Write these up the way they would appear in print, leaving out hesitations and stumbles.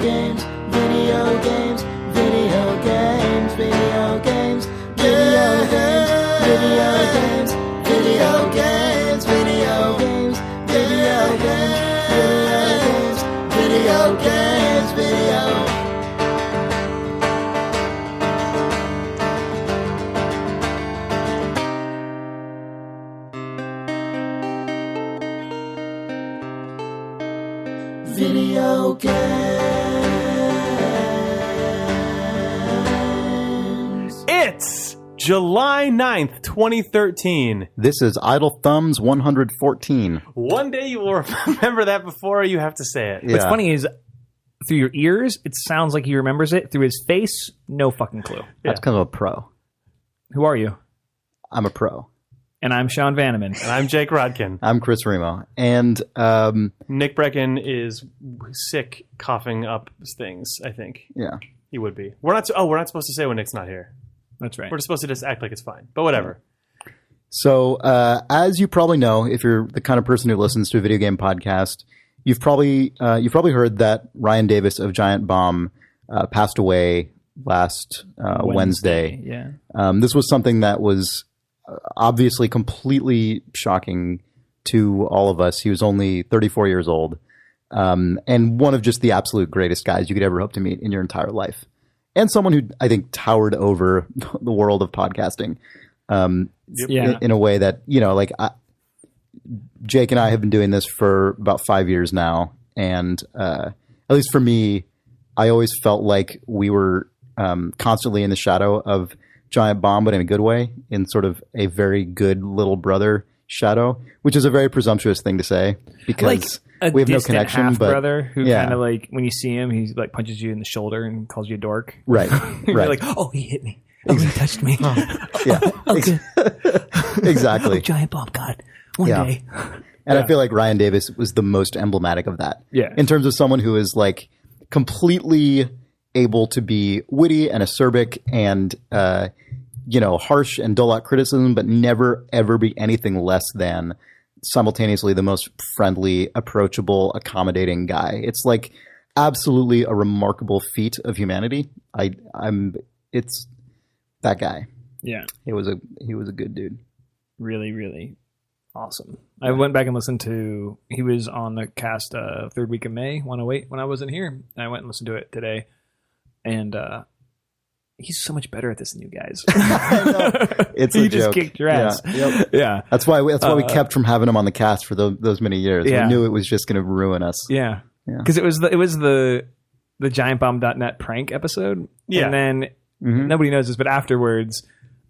games, video games, video games, video games, video games, video games, video games, video games, video games, video games, video. Video games. It's July 9th, 2013. This is Idle Thumbs 114. One day you will remember that before you have to say it. Yeah. What's funny is through your ears, it sounds like he remembers it. Through his face, no fucking clue. That's kind of a pro. Who are you? I'm a pro. And I'm Sean Vanneman. And I'm Jake Rodkin. I'm Chris Remo. And Nick Brecken is sick, coughing up things, I think. yeah. He would be. We're not supposed to say when Nick's not here. That's right. We're supposed to just act like it's fine. But whatever. So as you probably know, if you're the kind of person who listens to a video game podcast, you've probably heard that Ryan Davis of Giant Bomb passed away last Wednesday. Yeah. This was something that was obviously completely shocking to all of us. He was only 34 years old, and one of just the absolute greatest guys you could ever hope to meet in your entire life, and someone who I think towered over the world of podcasting in a way that, you know, like Jake and I have been doing this for about 5 years now, and at least for me, I always felt like we were constantly in the shadow of Giant Bomb, but in a good way, in sort of a very good little brother shadow, which is a very presumptuous thing to say because we have no connection. Half but brother who yeah. kind of like when you see him, he like punches you in the shoulder and calls you a dork. Right, You're right. like, oh, he hit me. Oh, he touched me. Yeah, Okay. exactly. Oh, Giant Bomb, God, one Yeah. day. And I feel like Ryan Davis was the most emblematic of that. Yeah. In terms of someone who is like completely able to be witty and acerbic and, harsh and dull out criticism, but never ever be anything less than simultaneously the most friendly, approachable, accommodating guy. It's like absolutely a remarkable feat of humanity. It's that guy. Yeah. He was a good dude. Really, really awesome. I went back and listened to, he was on the cast third week of May, 108, when I wasn't here. I went and listened to it today. And he's so much better at this than you guys. I know. It's a he joke. just kicked your ass. Yeah. Yep. Yeah. That's why we kept from having him on the cast for those many years. Yeah. We knew it was just going to ruin us. Yeah. Yeah. Because it was the giantbomb.net prank episode. Yeah. And then nobody knows this, but afterwards,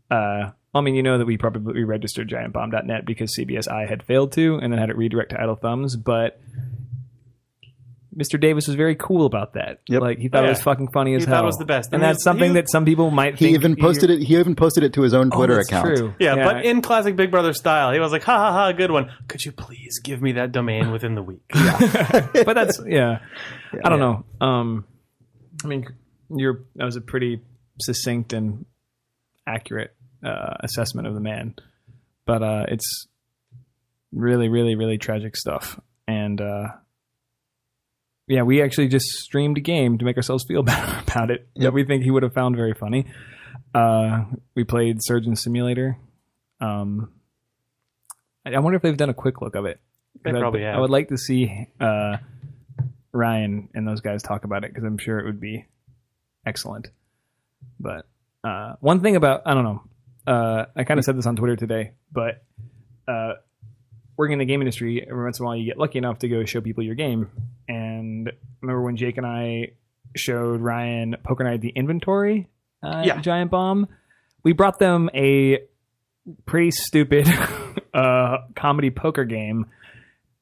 I mean, you know that we probably registered giantbomb.net because CBSI had failed to and then had it redirect to Idle Thumbs, but Mr. Davis was very cool about that. Yep. Like he thought it was fucking funny as hell. He thought it was the best. And that's something that some people might think. He even posted it to his own Twitter that's account. True. Yeah, but in classic Big Brother style, he was like, ha ha ha, good one. Could you please give me that domain within the week? But that's, I don't know. I mean, that was a pretty succinct and accurate assessment of the man. But it's really, really, really tragic stuff. And we actually just streamed a game to make ourselves feel better about it that we think he would have found very funny. We played Surgeon Simulator. I wonder if they've done a quick look of it. They probably have. I would like to see Ryan and those guys talk about it because I'm sure it would be excellent. But one thing about, I don't know, I kind of said this on Twitter today, but working in the game industry, every once in a while you get lucky enough to go show people your game. And I remember when Jake and I showed Ryan Poker Night at the Inventory Giant Bomb, we brought them a pretty stupid comedy poker game,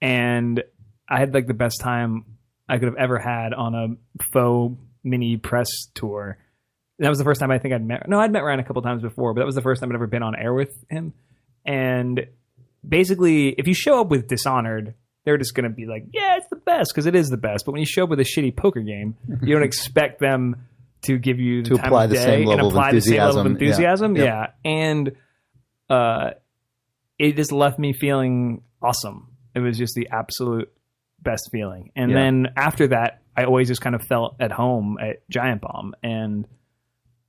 and I had like the best time I could have ever had on a Faux mini press tour. That was the first time I think I'd met Ryan a couple times before, but that was the first time I'd ever been on air with him. And basically, if you show up with Dishonored, they're just going to be like, yeah, it's the best, because it is the best. But when you show up with a shitty poker game, you don't expect them to give you the time apply of the day same level and apply of the same level of enthusiasm. enthusiasm. Yeah. And it just left me feeling awesome. It was just the absolute best feeling. And Yeah. then after that, I always just kind of felt at home at Giant Bomb. And,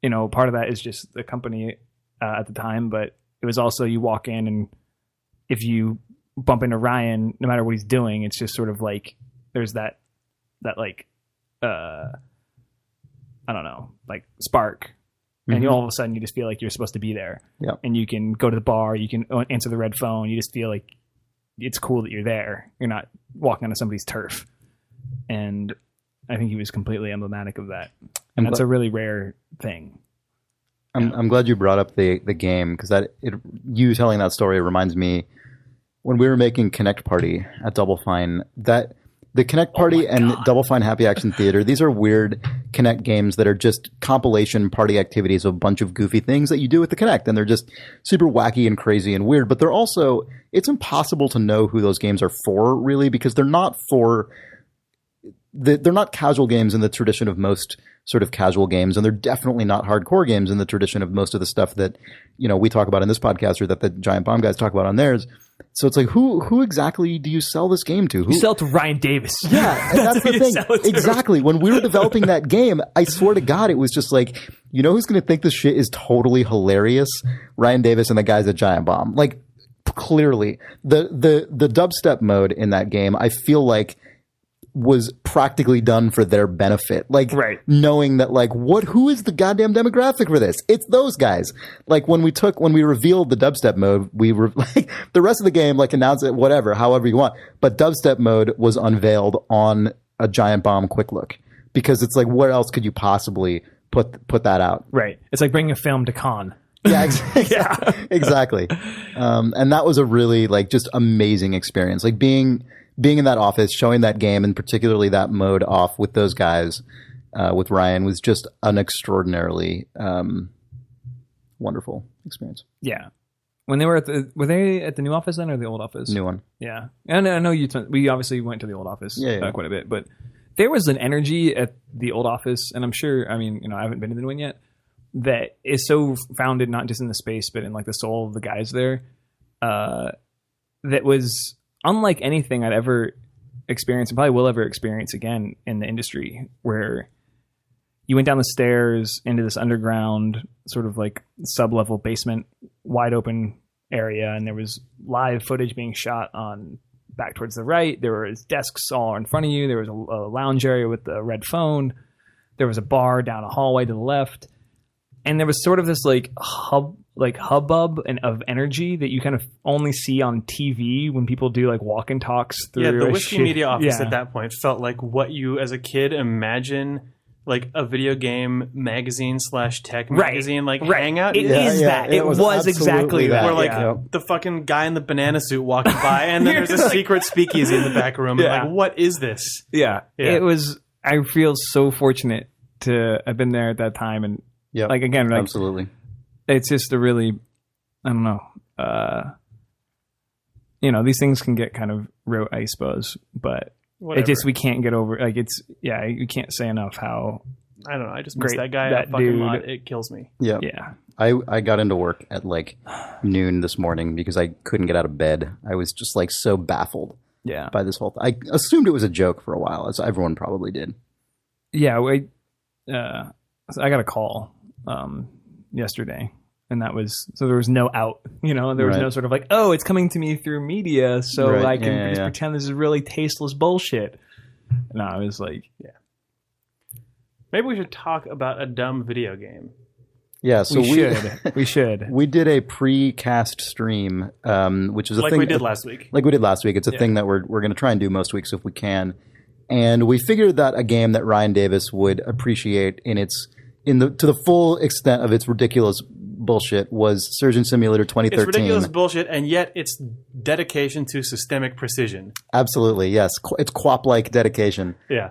you know, part of that is just the company at the time, but it was also you walk in and if you bump into Ryan, no matter what he's doing, it's just sort of like there's that like I don't know, like spark. And you all of a sudden you just feel like you're supposed to be there. Yep. And you can go to the bar, you can answer the red phone, you just feel like it's cool that you're there. You're not walking onto somebody's turf. And I think he was completely emblematic of that. And that's a really rare thing. I'm glad you brought up the game because you telling that story reminds me when we were making Kinect Party at Double Fine, that the Kinect Party and Double Fine Happy Action Theater, these are weird Kinect games that are just compilation party activities of a bunch of goofy things that you do with the Kinect. And they're just super wacky and crazy and weird. But they're also, it's impossible to know who those games are for, really, because they're not they're not casual games in the tradition of most sort of casual games, and they're definitely not hardcore games in the tradition of most of the stuff that, you know, we talk about in this podcast or that the Giant Bomb guys talk about on theirs. So it's like, who exactly do you sell this game to? You sell it to Ryan Davis. Yeah, and that's the thing. Exactly. When we were developing that game, I swear to God, it was just like, you know who's going to think this shit is totally hilarious? Ryan Davis and the guys at Giant Bomb. Like, clearly. The dubstep mode in that game, I feel like was practically done for their benefit. Like, knowing that, like, who is the goddamn demographic for this? It's those guys. Like, when we revealed the dubstep mode, we were like, the rest of the game, like, announce it, whatever, however you want. But dubstep mode was unveiled on a Giant Bomb quick look because it's like, where else could you possibly put that out? Right. It's like bringing a film to con. Yeah, exactly. And that was a really, like, just amazing experience. Like, being in that office, showing that game, and particularly that mode off with those guys, with Ryan, was just an extraordinarily wonderful experience. Yeah. When they were were they at the new office then or the old office? New one. Yeah. And I know we obviously went to the old office quite a bit, but there was an energy at the old office, and I'm sure, I mean, you know, I haven't been to the new one yet, that is so founded not just in the space, but in like the soul of the guys there, that was unlike anything I'd ever experienced and probably will ever experience again in the industry, where you went down the stairs into this underground sort of like sub-level basement, wide open area, and there was live footage being shot on back towards the right. There was desks all in front of you. There was a lounge area with the red phone. There was a bar down a hallway to the left. And there was sort of this like hubbub of energy that you kind of only see on TV when people do like walk and talks through. Yeah, the Whiskey Media office at that point felt like what you as a kid imagine like a video game magazine / tech magazine hangout. It is that. It was exactly that. Where like the fucking guy in the banana suit walking by, and then there's a secret speakeasy in the back room. And like, what is this? Yeah, it was. I feel so fortunate to have been there at that time, and like again, like, absolutely. It's just a really, I don't know, you know, these things can get kind of rote, I suppose, but it just, we can't get over, like, it's, you can't say enough how, I don't know, I just miss that guy at fucking lot. It kills me. Yeah. I got into work at like noon this morning because I couldn't get out of bed. I was just like so baffled by this whole thing. I assumed it was a joke for a while, as everyone probably did. Yeah, I got a call yesterday, and that was, so there was no out, you know, there was no sort of like, oh, it's coming to me through media, so I can just pretend this is really tasteless bullshit. No, I was like, maybe we should talk about a dumb video game. Yeah, so we should. We did a pre-cast stream, which is a like thing we did last week. Like we did last week. It's a thing that we're going to try and do most weeks if we can. And we figured that a game that Ryan Davis would appreciate to the full extent of its ridiculous bullshit was Surgeon Simulator 2013. It's ridiculous bullshit, and yet it's dedication to systemic precision. Absolutely, yes. It's QWOP-like dedication. Yeah.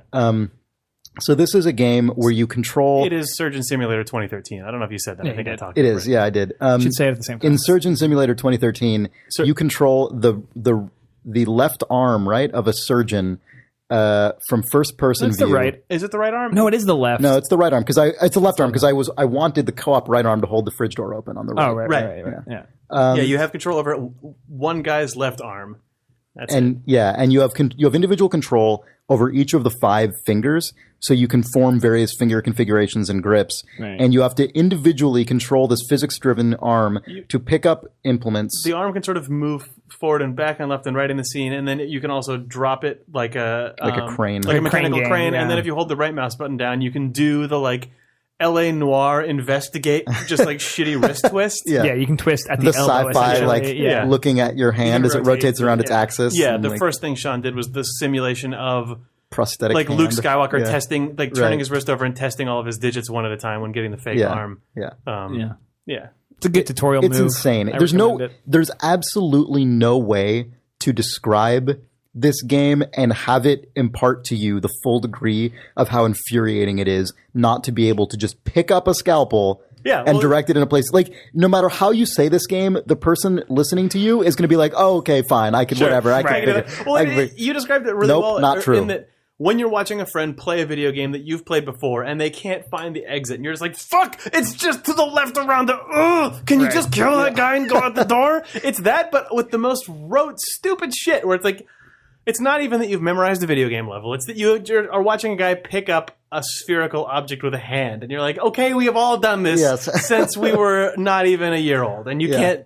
So this is a game where you control... It is Surgeon Simulator 2013. I don't know if you said that. I think I talked It about is, yeah, I did. You should say it at the same time. In Surgeon Simulator 2013, you control the left arm, right, of a surgeon from first person view. The right. Is it the right arm? No, it is the left. No, it's the right arm because it's the left arm because I wanted the co-op right arm to hold the fridge door open on the right. Oh, right. Yeah. Yeah, you have control over one guy's left arm, and you have individual control over each of the 5 fingers, so you can form various finger configurations and grips, and you have to individually control this physics-driven arm to pick up implements. The arm can sort of move forward and back and left and right in the scene, and then you can also drop it like a crane, like a mechanical crane, yeah. and then if you hold the right mouse button down, you can do the like LA Noire investigate, just like shitty wrist twist. Yeah, you can twist at the elbow, sci-fi, like looking at your hand as it rotates around its axis. Yeah, the first thing Sean did was the simulation of prosthetic like hand. Luke Skywalker testing, like turning his wrist over and testing all of his digits one at a time when getting the fake arm. Yeah. It's a good tutorial move. It's insane. There's absolutely no way to describe this game and have it impart to you the full degree of how infuriating it is not to be able to just pick up a scalpel and direct it in a place. Like, no matter how you say this game, the person listening to you is going to be like, oh, okay, fine, I can whatever. I can figure. You described it really well. Not true. In that when you're watching a friend play a video game that you've played before and they can't find the exit, and you're just like, fuck, it's just to the left around the, can you just kill that guy and go out the door? It's that, but with the most rote, stupid shit where it's like, it's not even that you've memorized a video game level. It's that you are watching a guy pick up a spherical object with a hand. And you're like, okay, we have all done this since we were not even a year old. And you can't...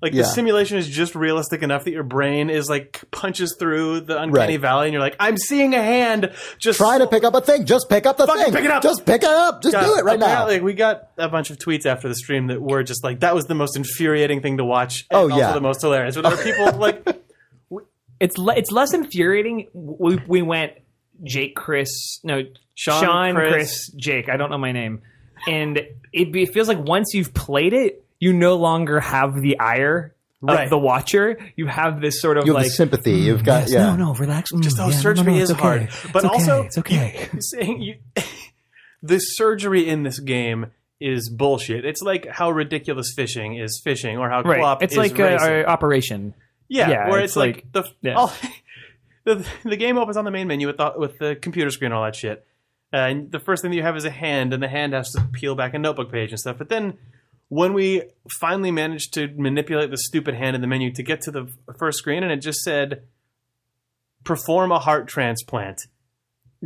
Like, the simulation is just realistic enough that your brain is, like, punches through the uncanny valley. And you're like, I'm seeing a hand just... Try to pick up a thing. Just pick up the thing. Pick it up. Just pick it up. Just do it right now. Like, we got a bunch of tweets after the stream that were just like, that was the most infuriating thing to watch. And also the most hilarious. But there were people, like... It's less infuriating. We went Jake, Chris, Sean, Chris, Jake. I don't know my name, and it feels like once you've played it, you no longer have the ire of the watcher. You have this sort of you have the sympathy. You've got no, relax. Just surgery is hard, but also it's okay. Saying the surgery in this game is bullshit. It's like how ridiculous fishing is fishing, or how co-op it's is like racing. Operation. Yeah, where it's like the game opens on the main menu with the computer screen and all that shit. And the first thing that you have is a hand, and the hand has to peel back a notebook page and stuff. But then when we finally managed to manipulate the stupid hand in the menu to get to the first screen, and it just said, perform a heart transplant.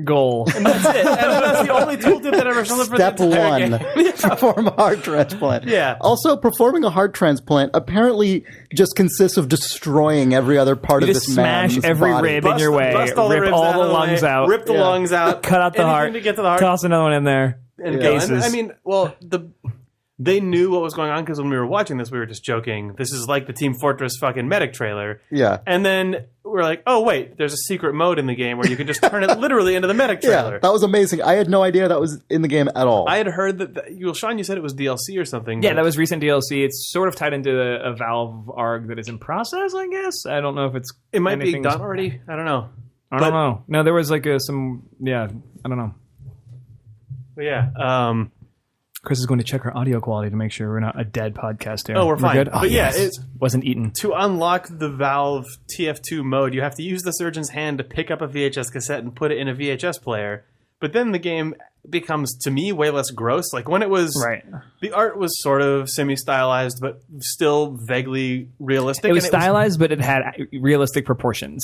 Goal. And that's it. And that's the only tooltip that ever shows up for Step the entire 1, game. perform a heart transplant. Yeah. Also, performing a heart transplant apparently just consists of destroying every other part of this man's smash every body. rib in your way, Bust all the rip ribs all out the of lungs way, out, rip the lungs out, cut out the anything heart, to get to the heart, toss another one in there, and go. And, I mean, they knew what was going on because when we were watching this, we were just joking. This is like the Team Fortress fucking medic trailer. Yeah. And then we're like, oh, wait, there's a secret mode in the game where you can just turn it literally into the medic trailer. Yeah, that was amazing. I had no idea that was in the game at all. I had heard that Sean, you said it was DLC or something. Yeah, that was recent DLC. It's sort of tied into a Valve ARG that is in process, I guess. I don't know if it might be done already. I don't know. I don't know. No, there was like I don't know. But yeah. Chris is going to check our audio quality to make sure we're not a dead podcast here. Oh, we're fine. Good? But it wasn't eaten. To unlock the Valve TF2 mode, you have to use the surgeon's hand to pick up a VHS cassette and put it in a VHS player. But then the game becomes, to me, way less gross. Like when it was, the art was sort of semi-stylized, but still vaguely realistic. It was stylized, but it had realistic proportions.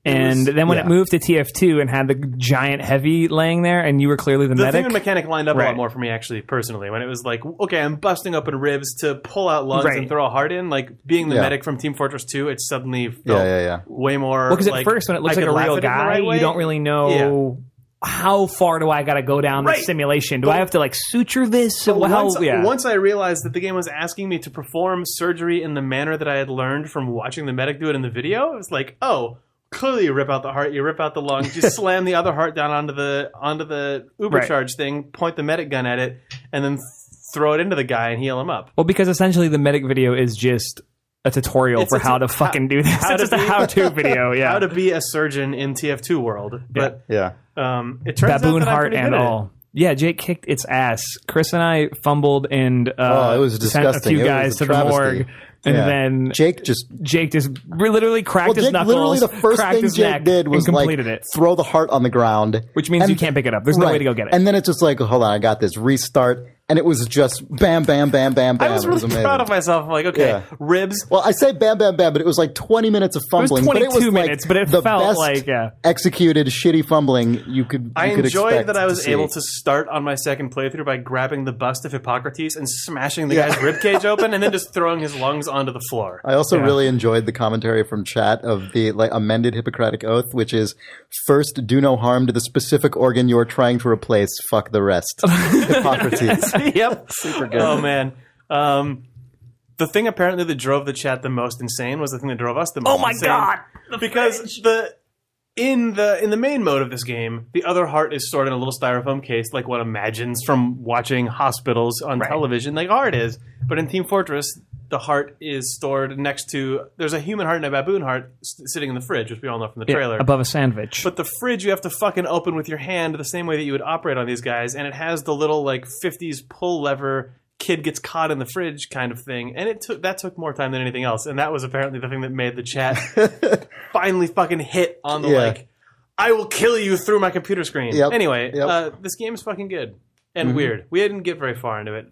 And then when it moved to TF2 and had the giant heavy laying there, and you were clearly the medic. The theme mechanic lined up a lot more for me, actually, personally. When it was like, okay, I'm busting open ribs to pull out lungs and throw a heart in. Like, being the medic from Team Fortress 2, it suddenly felt way more... Well, because at first, when it looks like a real guy, you don't really know... How far do I got to go down this simulation? Do I have to like suture this? Once I realized that the game was asking me to perform surgery in the manner that I had learned from watching the medic do it in the video, it was like, oh... Clearly, you rip out the heart, you rip out the lung, you slam the other heart down onto the Ubercharge thing, point the medic gun at it, and then throw it into the guy and heal him up. Well, because essentially the medic video is just a tutorial for how to fucking do this. It's just a how-to video, How to be a surgeon in TF2 world. But it turns Baboon out that heart and all. Yeah, Jake kicked its ass. Chris and I fumbled and it was disgusting. Sent a few guys to the morgue. And then Jake just literally cracked his knuckles. Literally, the first thing Jake did was throw the heart on the ground, which means you can't pick it up. There's no way to go get it. And then it's just like, hold on, I got this. Restart, and it was just bam, bam, bam, bam, bam. I was really proud of myself. I'm like, okay, Yeah. ribs. Well, I say bam, bam, bam, but it was like 20 minutes of fumbling. It was 22 but it was minutes, but it the felt best like, yeah. executed shitty fumbling you could. I could enjoyed expect that I was see. able to start on my second playthrough by grabbing the bust of Hippocrates and smashing the guy's ribcage open, and then just throwing his lungs onto the floor. I also really enjoyed the commentary from chat of the amended Hippocratic Oath, which is first, do no harm to the specific organ you are trying to replace. Fuck the rest. Hippocrates. Yep, super good. Oh man, the thing apparently that drove the chat the most insane was the thing that drove us the most. Oh my insane. God! Because in the main mode of this game, the other heart is stored in a little styrofoam case, like one imagines from watching hospitals on television, like heart is. But in Team Fortress, the heart is stored next to. There's a human heart and a baboon heart sitting in the fridge, which we all know from the trailer. Above a sandwich. But the fridge you have to fucking open with your hand the same way that you would operate on these guys, and it has the little like 50s pull lever. Kid gets caught in the fridge kind of thing, and that took more time than anything else, and that was apparently the thing that made the chat finally fucking hit on the like, I will kill you through my computer screen. Yep. Anyway, this game is fucking good and weird. We didn't get very far into it.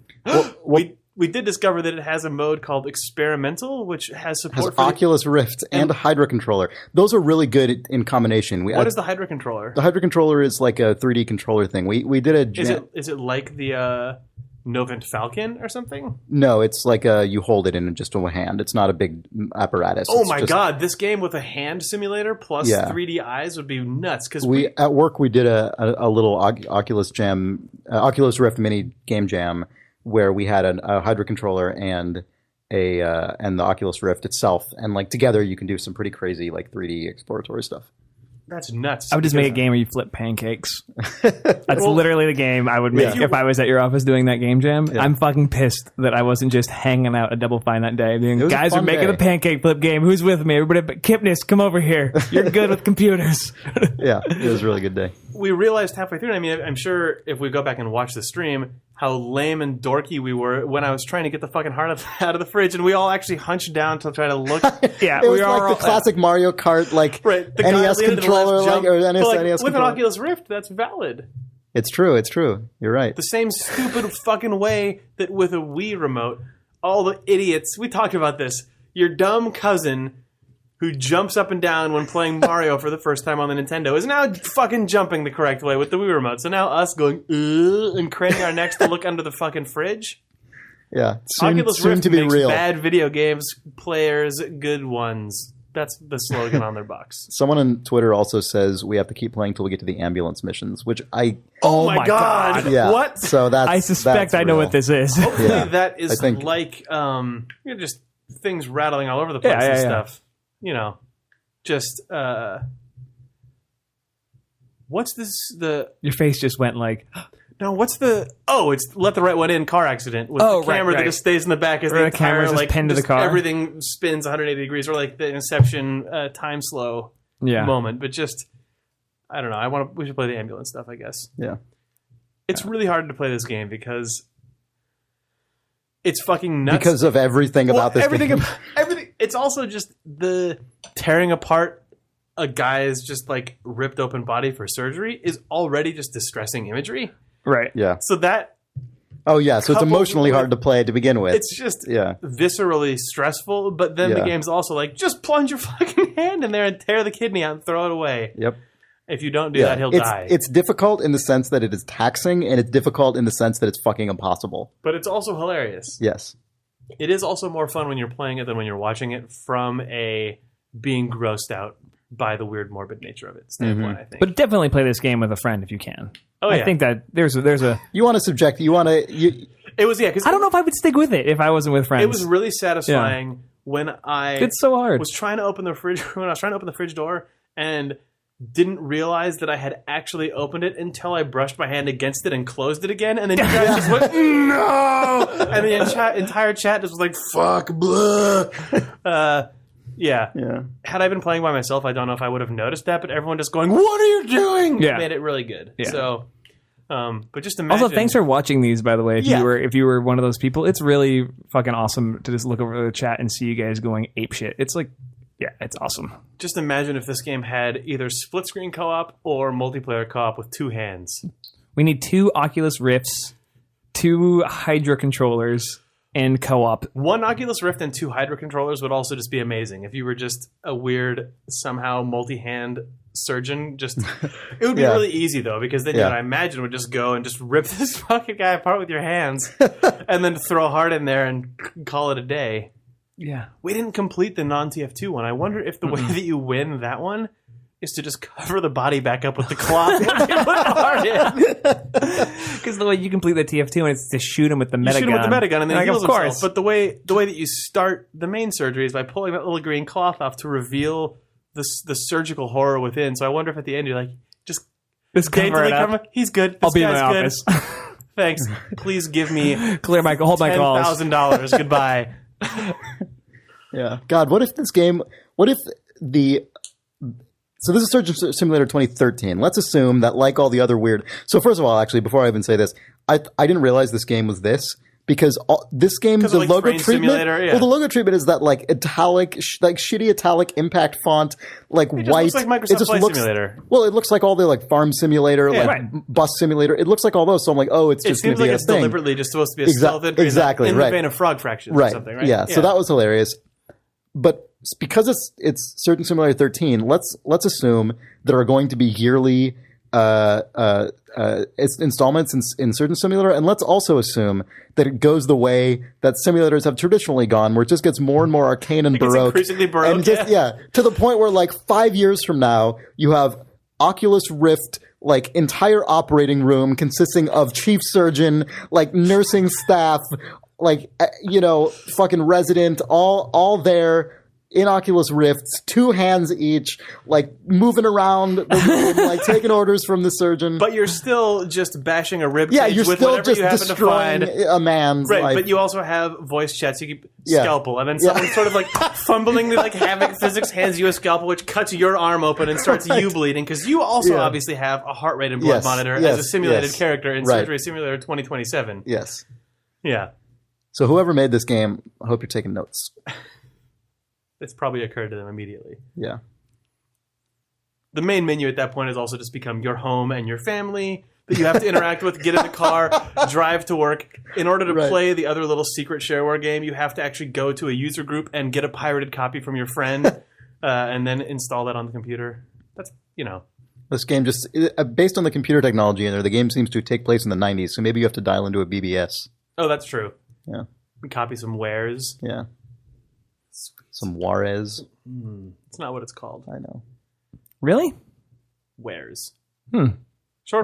We did discover that it has a mode called experimental, which has support for Oculus Rift and a Hydra controller. Those are really good in combination. What is the Hydra controller? The Hydra controller is like a 3D controller thing. We did a. Is it like the Novant Falcon or something? No, it's like you hold it in just one hand. It's not a big apparatus. Oh It's my just, god! This game with a hand simulator plus 3D eyes would be nuts. Because we at work we did a little Oculus Oculus Rift mini game jam where we had a Hydra controller and the Oculus Rift itself, and like together you can do some pretty crazy like 3D exploratory stuff. That's nuts. I would just make a game where you flip pancakes. That's literally the game I would make if I was at your office doing that game jam. Yeah. I'm fucking pissed that I wasn't just hanging out at Double Fine that day. Being, guys are making a pancake flip game. Who's with me? Everybody, but Kipnis, come over here. You're good with computers. Yeah, it was a really good day. We realized halfway through, I mean, I'm sure if we go back and watch the stream, how lame and dorky we were when I was trying to get the fucking heart out of the fridge, and we all actually hunched down to try to look. Yeah, it was like the classic Mario Kart, like the NES controller, like, or NES, like, NES with controller. an Oculus Rift, that's valid. It's true. You're right. The same stupid fucking way that with a Wii remote, all the idiots, we talked about this, your dumb cousin who jumps up and down when playing Mario for the first time on the Nintendo is now fucking jumping the correct way with the Wii remote. So now us going, and craning our necks to look under the fucking fridge. Yeah. Oculus soon Rift to be makes real. bad video games players good ones. That's the slogan on their box. Someone on Twitter also says we have to keep playing till we get to the ambulance missions, which I... Oh my god! Yeah. What? So that's I suspect I know real. what this is. Hopefully Yeah, that is I think- like just things rattling all over the place and stuff. You know, just what's this? Your face just went like... No, what's the... Oh, it's Let the Right One In car accident with the camera that just stays in the back as the entire, camera's just pinned to the car. Everything spins 180 degrees, or like the Inception time slow moment. But just, I don't know. We should play the ambulance stuff, I guess. Yeah. It's really hard to play this game because it's fucking nuts. Because of everything about this game. Everything. It's also just the tearing apart a guy's just like ripped open body for surgery is already just distressing imagery. Right. Yeah. So that... Oh, yeah. So it's emotionally hard to play to begin with. It's just viscerally stressful, but then the game's also like, just plunge your fucking hand in there and tear the kidney out and throw it away. Yep. If you don't do that, he'll die. It's difficult in the sense that it is taxing, and it's difficult in the sense that it's fucking impossible. But it's also hilarious. Yes. It is also more fun when you're playing it than when you're watching it from a being grossed out by the weird morbid nature of it standpoint, I think. But definitely play this game with a friend if you can. Oh, yeah. I think that there's a... You want to subject... You want to... It was, because I don't know if I would stick with it if I wasn't with friends. It was really satisfying when I... It's so hard. Was trying to open the fridge... When I was trying to open the fridge door and didn't realize that I had actually opened it until I brushed my hand against it and closed it again, and then you guys just went, no! And the entire chat just was like, fuck, blah. Yeah. Had I been playing by myself, I don't know if I would have noticed that, but everyone just going, what are you doing? Made it really good. Yeah. So, but just imagine. Also, thanks for watching these, by the way. If you were one of those people, it's really fucking awesome to just look over the chat and see you guys going apeshit. It's like, it's awesome. Just imagine if this game had either split screen co-op or multiplayer co-op with two hands. We need 2 Oculus Rifts 2 Hydra controllers and co-op. 1 Oculus Rift and 2 Hydra controllers would also just be amazing. If you were just a weird, somehow multi-hand surgeon, just it would be really easy though, because then I imagine would just go and just rip this fucking guy apart with your hands, and then throw a heart in there and call it a day. Yeah, we didn't complete the non-TF2 one. I wonder if the way that you win that one is to just cover the body back up with the cloth and put the heart in. Because the way you complete the TF2 and it's to shoot him with the metagun. You shoot him with the metagun and then he heals of course. himself. But the way that you start the main surgery is by pulling that little green cloth off to reveal the surgical horror within. So I wonder if at the end you're like, just cover it up. He's good. I'll be in my office. Thanks. Please give me hold my calls. $10,000. Goodbye. Yeah. God, what if this game? What if the? So this is Surgeon Simulator 2013. Let's assume that, like all the other weird. So first of all, actually, before I even say this, I didn't realize this game was this. Because this game, the like logo treatment, well, the logo treatment is that like italic, like shitty italic impact font, like it white. Looks like Microsoft Flight Simulator. Well, it looks like all the like Farm Simulator, Bus Simulator. It looks like all those. So I'm like, oh, it's just going to be a thing. It seems like it's deliberately just supposed to be a stealth entry in the vein of Frog Fractions or something, right? Yeah. So that was hilarious. But because it's Surgeon Simulator 13, let's assume there are going to be yearly installments in Surgeon Simulator, and let's also assume that it goes the way that simulators have traditionally gone, where it just gets more and more arcane and baroque. It's increasingly baroque, and just, to the point where like 5 years from now, you have Oculus Rift, like entire operating room consisting of chief surgeon, like nursing staff, like fucking resident, all there. In Oculus Rifts, 2 hands each, like moving around the room, like taking orders from the surgeon. But you're still just bashing a rib cage you're with still whatever just you happen to find. A man's right, life. but you also have voice chats. You keep scalpel, and then someone sort of like fumblingly like havoc physics hands you a scalpel, which cuts your arm open and starts you bleeding, because you also obviously have a heart rate and blood monitor as a simulated character in Surgery Simulator 2027. Yes. Yeah. So whoever made this game, I hope you're taking notes. It's probably occurred to them immediately. Yeah. The main menu at that point has also just become your home and your family that you have to interact with, get in the car, drive to work. In order to play the other little secret shareware game, you have to actually go to a user group and get a pirated copy from your friend and then install that on the computer. That's, This game just, based on the computer technology in there, the game seems to take place in the 90s, so maybe you have to dial into a BBS. Oh, that's true. Yeah. Copy some wares. Yeah. Some Juarez. It's not what it's called. I know. Really? Wares. Short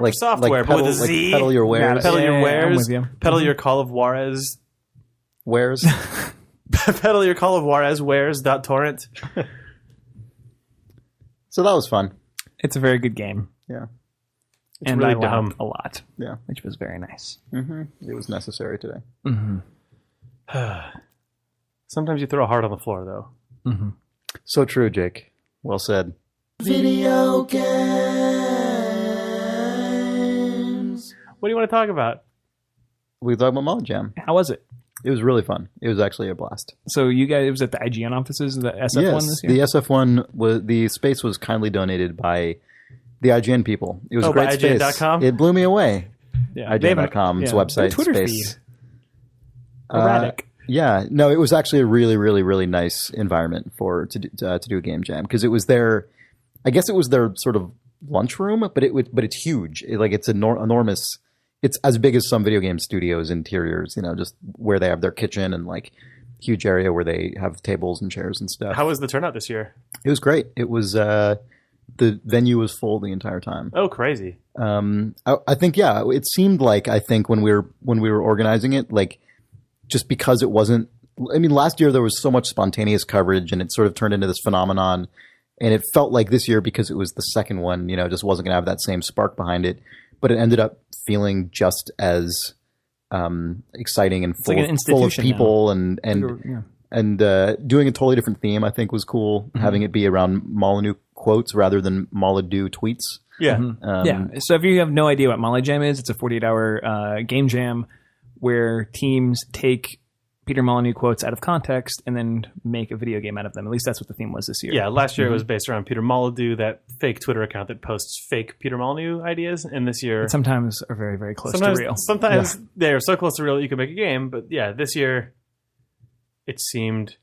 for software, pedal, but with a Z. Pedal your wares. Pedal your wares. I'm with you. Pedal your Call of Juarez. Wares. Pedal your Call of Juarez wares.torrent. So that was fun. It's a very good game. Yeah. It's and really I dumb. laughed a lot. Yeah. Which was very nice. It was necessary today. Sometimes you throw a heart on the floor, though. So true, Jake. Well said. Video games. What do you want to talk about? We talked about Molyjam. How was it? It was really fun. It was actually a blast. So you guys, it was at the IGN offices, the SF one this year? The SF one, the space was kindly donated by the IGN people. It was a great space. IGN.com? It blew me away. Yeah, IGN.com's website their Twitter space. feed. Erratic. Yeah, no, it was actually a really, really, really nice environment to do a game jam, because it was their, I guess it was their sort of lunchroom, but it's huge. It's enormous. It's as big as some video game studios' interiors. Just where they have their kitchen and like huge area where they have tables and chairs and stuff. How was the turnout this year? It was great. It was the venue was full the entire time. Oh, crazy! I think it seemed like when we were organizing it, like. Just because it wasn't, last year there was so much spontaneous coverage and it sort of turned into this phenomenon. And it felt like this year, because it was the second one, just wasn't going to have that same spark behind it. But it ended up feeling just as exciting and full of people and doing a totally different theme, I think was cool. Having it be around Molyneux quotes rather than Molyneux tweets. Yeah. So if you have no idea what Molyjam is, it's a 48-hour game jam where teams take Peter Molyneux quotes out of context and then make a video game out of them. At least that's what the theme was this year. Yeah, last year it was based around Peter Molyneux, that fake Twitter account that posts fake Peter Molyneux ideas. And this year, But sometimes are very, very close to real. Sometimes they are so close to real that you can make a game. But yeah, this year it seemed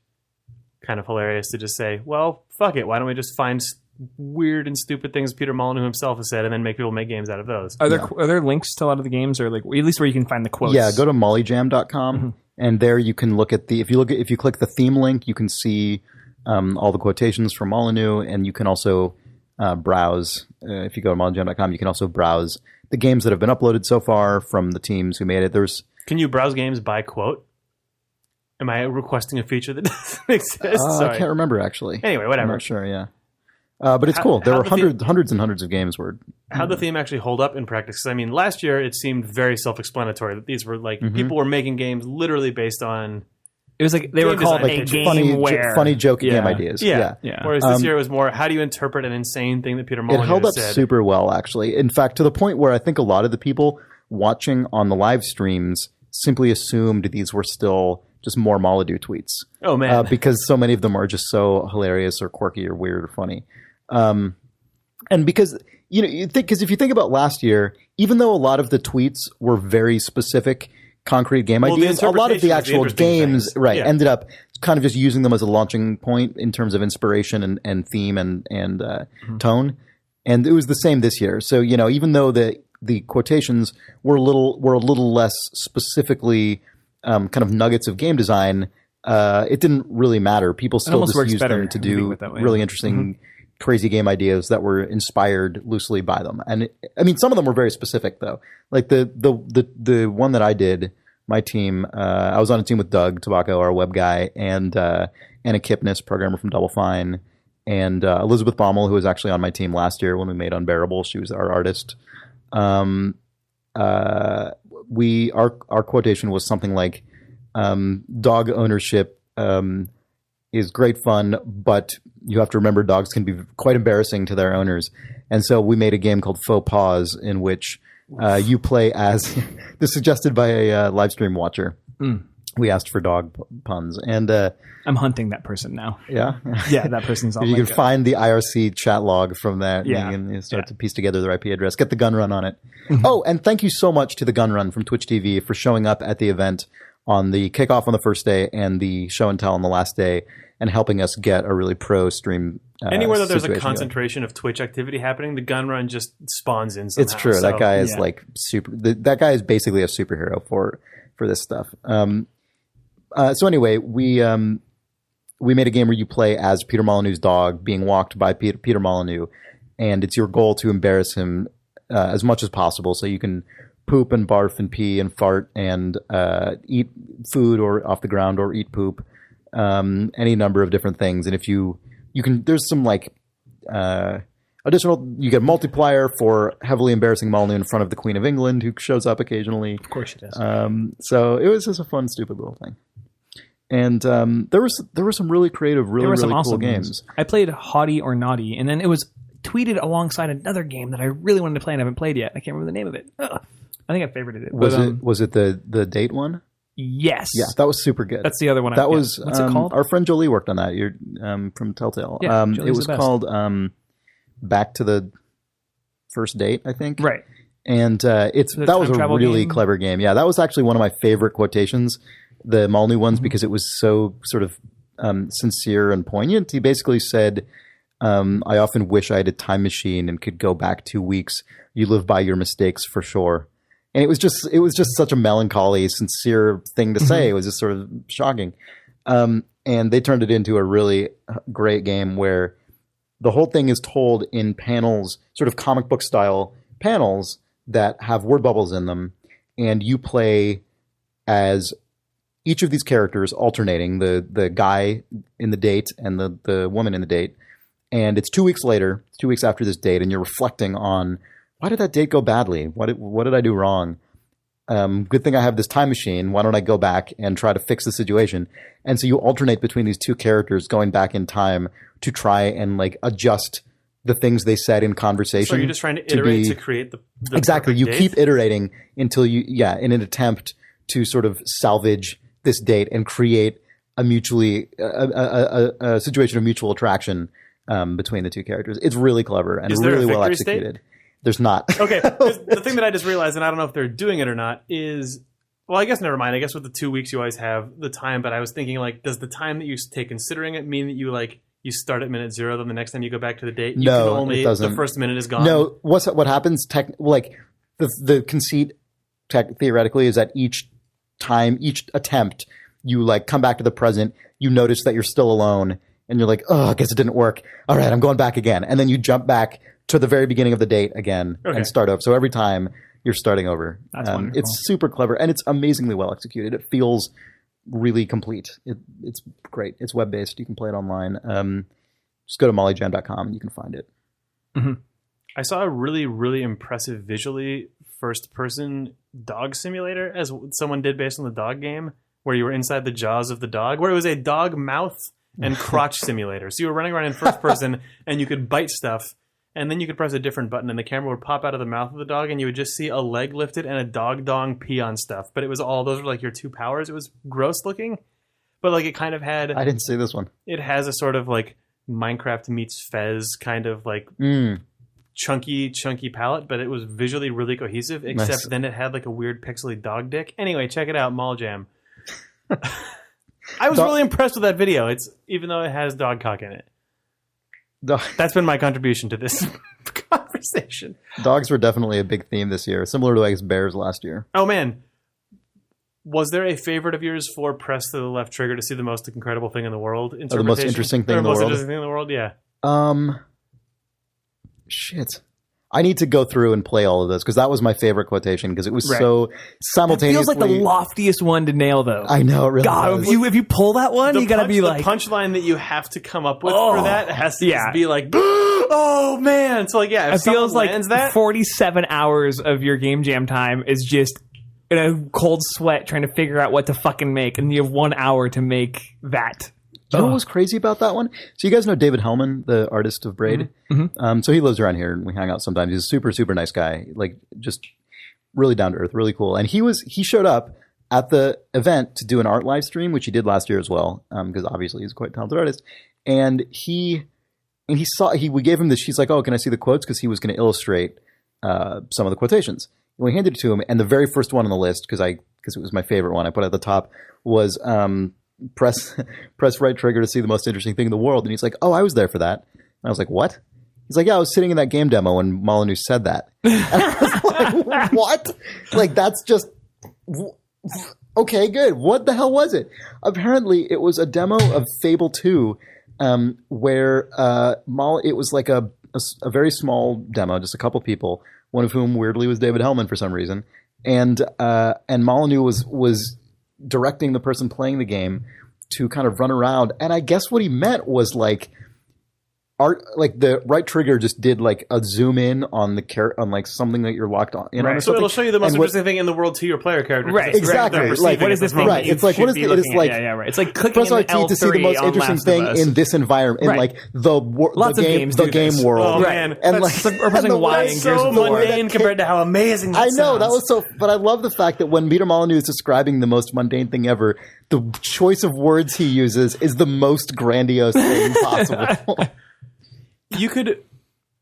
kind of hilarious to just say, well, fuck it. Why don't we just find weird and stupid things Peter Molyneux himself has said and then make people make games out of those? Are there links to a lot of the games, or like at least where you can find the quotes? Yeah, go to molyjam.com. And there you can look at if you click the theme link, you can see all the quotations from Molyneux, and you can also browse. If you go to molyjam.com, you can also browse the games that have been uploaded so far from the teams who made it. Can you browse games by quote? Am I requesting a feature that doesn't exist? I can't remember actually. Anyway, whatever. I'm not sure. Yeah. But it's cool. There were hundreds and hundreds of games where... How'd the theme actually hold up in practice? Because, I mean, last year it seemed very self-explanatory that these were like people were making games literally based on... It was like they were called a game funny joke game ideas. Yeah. Whereas this year it was more, how do you interpret an insane thing that Peter Molyneux said? It held up super well, actually. In fact, to the point where I think a lot of the people watching on the live streams simply assumed these were still just more Molyneux tweets. Oh, man. Because so many of them are just so hilarious or quirky or weird or funny. And because if you think about last year, even though a lot of the tweets were very specific, concrete game ideas, a lot of the actual games ended up kind of just using them as a launching point in terms of inspiration and theme and tone. And it was the same this year. So even though the quotations were a little less specifically kind of nuggets of game design, it didn't really matter. People still just used them to do really interesting. Crazy game ideas that were inspired loosely by them. And some of them were very specific though. Like the one that I did, my team, I was on a team with Doug Tobacco, our web guy, and Anna Kipnis, programmer from Double Fine, and Elizabeth Baumel, who was actually on my team last year when we made Unbearable. She was our artist. Our quotation was something like, dog ownership is great fun, but you have to remember dogs can be quite embarrassing to their owners. And so we made a game called Faux Paws in which you play as this is suggested by a live stream watcher. We asked for dog puns, and I'm hunting that person now. Yeah, yeah, that person's on. You can find the IRC chat log from that. Yeah, and you start to piece together their IP address. Get the gun run on it. Oh, and thank you so much to the gun run from Twitch TV for showing up at the event on the kickoff on the first day and the show and tell on the last day, and helping us get a really pro stream. Anywhere that there's a concentration of Twitch activity happening, the gun run just spawns in somehow. It's true. That guy is like super. That guy is basically a superhero for this stuff. So anyway, we made a game where you play as Peter Molyneux's dog being walked by Peter Molyneux, and it's your goal to embarrass him as much as possible, so you can poop and barf and pee and fart and eat food or off the ground or eat poop, any number of different things. And if you can, there's some like additional, you get a multiplier for heavily embarrassing Molyneux in front of the Queen of England, who shows up occasionally. Of course she does. So it was just a fun, stupid little thing. And there were some really creative, really cool awesome games. I played Haughty or Naughty, and then it was tweeted alongside another game that I really wanted to play and I haven't played yet. I can't remember the name of it. Ugh. I think I favorited it. Was it the date one? Yes. Yeah, that was super good. That's the other one. That was what's it called? Our friend Jolie worked on that. You're from Telltale. Yeah, it was called Back to the First Date, I think. Right. And that was a really clever game. Yeah, that was actually one of my favorite quotations, the Molyneux ones, because it was so sort of sincere and poignant. He basically said, I often wish I had a time machine and could go back 2 weeks. You live by your mistakes for sure. And it was just such a melancholy, sincere thing to say. It was just sort of shocking. And they turned it into a really great game where the whole thing is told in panels, sort of comic book style panels that have word bubbles in them. And you play as each of these characters alternating, the guy in the date and the woman in the date. And it's 2 weeks later, 2 weeks after this date, and you're reflecting on, why did that date go badly? What did I do wrong? Good thing I have this time machine. Why don't I go back and try to fix the situation? And so you alternate between these two characters going back in time to try and like adjust the things they said in conversation. So you're just trying to iterate to create the exactly. You date? keep iterating until in an attempt to sort of salvage this date and create a mutually a situation of mutual attraction between the two characters. It's really clever and really well executed. There's not. Okay, the thing that I just realized, and I don't know if they're doing it or not, is, well, I guess never mind. I guess with the 2 weeks you always have the time, but I was thinking, like, does the time that you take considering it mean that you start at minute 0, then the next time you go back to the date, you no, can only, it doesn't. The first minute is gone? No, what happens, like, the conceit theoretically is that each attempt, you, like, come back to the present, you notice that you're still alone, and you're like, oh, I guess it didn't work. All right, I'm going back again. And then you jump back to the very beginning of the date again and start over. So every time you're starting over. That's wonderful. It's super clever, and it's amazingly well executed. It feels really complete. It's great. It's web-based. You can play it online. Just go to molyjam.com and you can find it. Mm-hmm. I saw a really, really impressive visually first-person dog simulator, as someone did based on the dog game, where you were inside the jaws of the dog, where it was a dog mouth and crotch simulator. So you were running around in first person, and you could bite stuff, and then you could press a different button, and the camera would pop out of the mouth of the dog, and you would just see a leg lifted and a dog dong pee on stuff. But it was all, those were like your two powers. It was gross looking, but like it kind of had... I didn't see this one. It has a sort of like Minecraft meets Fez kind of like chunky palette, but it was visually really cohesive, except then it had like a weird pixely dog dick. Anyway, check it out, Molyjam. I was really impressed with that video. It's, even though it has dog cock in it. That's been my contribution to this conversation. Dogs were definitely a big theme this year, similar to, I guess, bears last year. Oh, man. Was there a favorite of yours for press the left trigger to see the most incredible thing in the world? Or the most interesting thing in the world? The most interesting thing in the world, yeah. Shit. I need to go through and play all of this, because that was my favorite quotation, because it was so simultaneously... It feels like the loftiest one to nail, though. I know, it really God, does. if you pull that one, you gotta be like... The punchline that you have to come up with for that has to just be like, oh, man. So, like, yeah, if it feels like that, 47 hours of your game jam time is just in a cold sweat trying to figure out what to fucking make, and you have 1 hour to make that. You know what was crazy about that one? So you guys know David Hellman, the artist of Braid? Mm-hmm. So he lives around here and we hang out sometimes. He's a super, super nice guy. Like, just really down to earth, really cool. And he showed up at the event to do an art live stream, which he did last year as well, because obviously he's a quite talented artist. And we gave him this, she's like, oh, can I see the quotes? Because he was going to illustrate some of the quotations. And we handed it to him, and the very first one on the list, because it was my favorite one, I put at the top, was press right trigger to see the most interesting thing in the world. And he's like, oh, I was there for that. And I was like, what? He's like, yeah, I was sitting in that game demo when Molyneux said that. And I was like, what? Like, that's just... Okay, good. What the hell was it? Apparently, it was a demo of Fable 2 where it was like a very small demo, just a couple people, one of whom weirdly was David Hellman for some reason. And Molyneux was directing the person playing the game to kind of run around. And I guess what he meant was like the right trigger just did like a zoom in on on like something that you're locked on. Right. So it'll show you the most interesting thing in the world to your player character. Right. Exactly. Like, what is this thing? Right. It's like, what is it? It's like, right. It's like clicking press RT to see the most interesting thing in this environment, in like the game world. Oh man. And like, or pressing Y in Gears of War. Mundane compared to how amazing that sounds. I know, that was so, but I love the fact that when Peter Molyneux is describing the most mundane thing ever, the choice of words he uses is the most grandiose thing possible.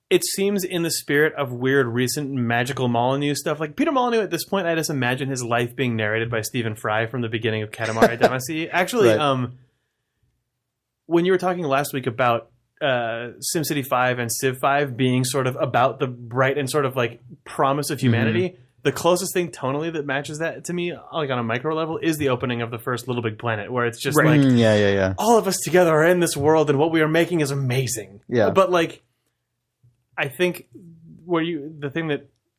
It seems in the spirit of weird recent magical Molyneux stuff. Like Peter Molyneux at this point, I just imagine his life being narrated by Stephen Fry from the beginning of Katamari Damacy. Actually, when you were talking last week about SimCity 5 and Civ 5 being sort of about the bright and sort of like promise of humanity, the closest thing tonally that matches that to me, like on a micro level, is the opening of the first Little Big Planet, where it's just like, all of us together are in this world, and what we are making is amazing. Yeah. But like, I think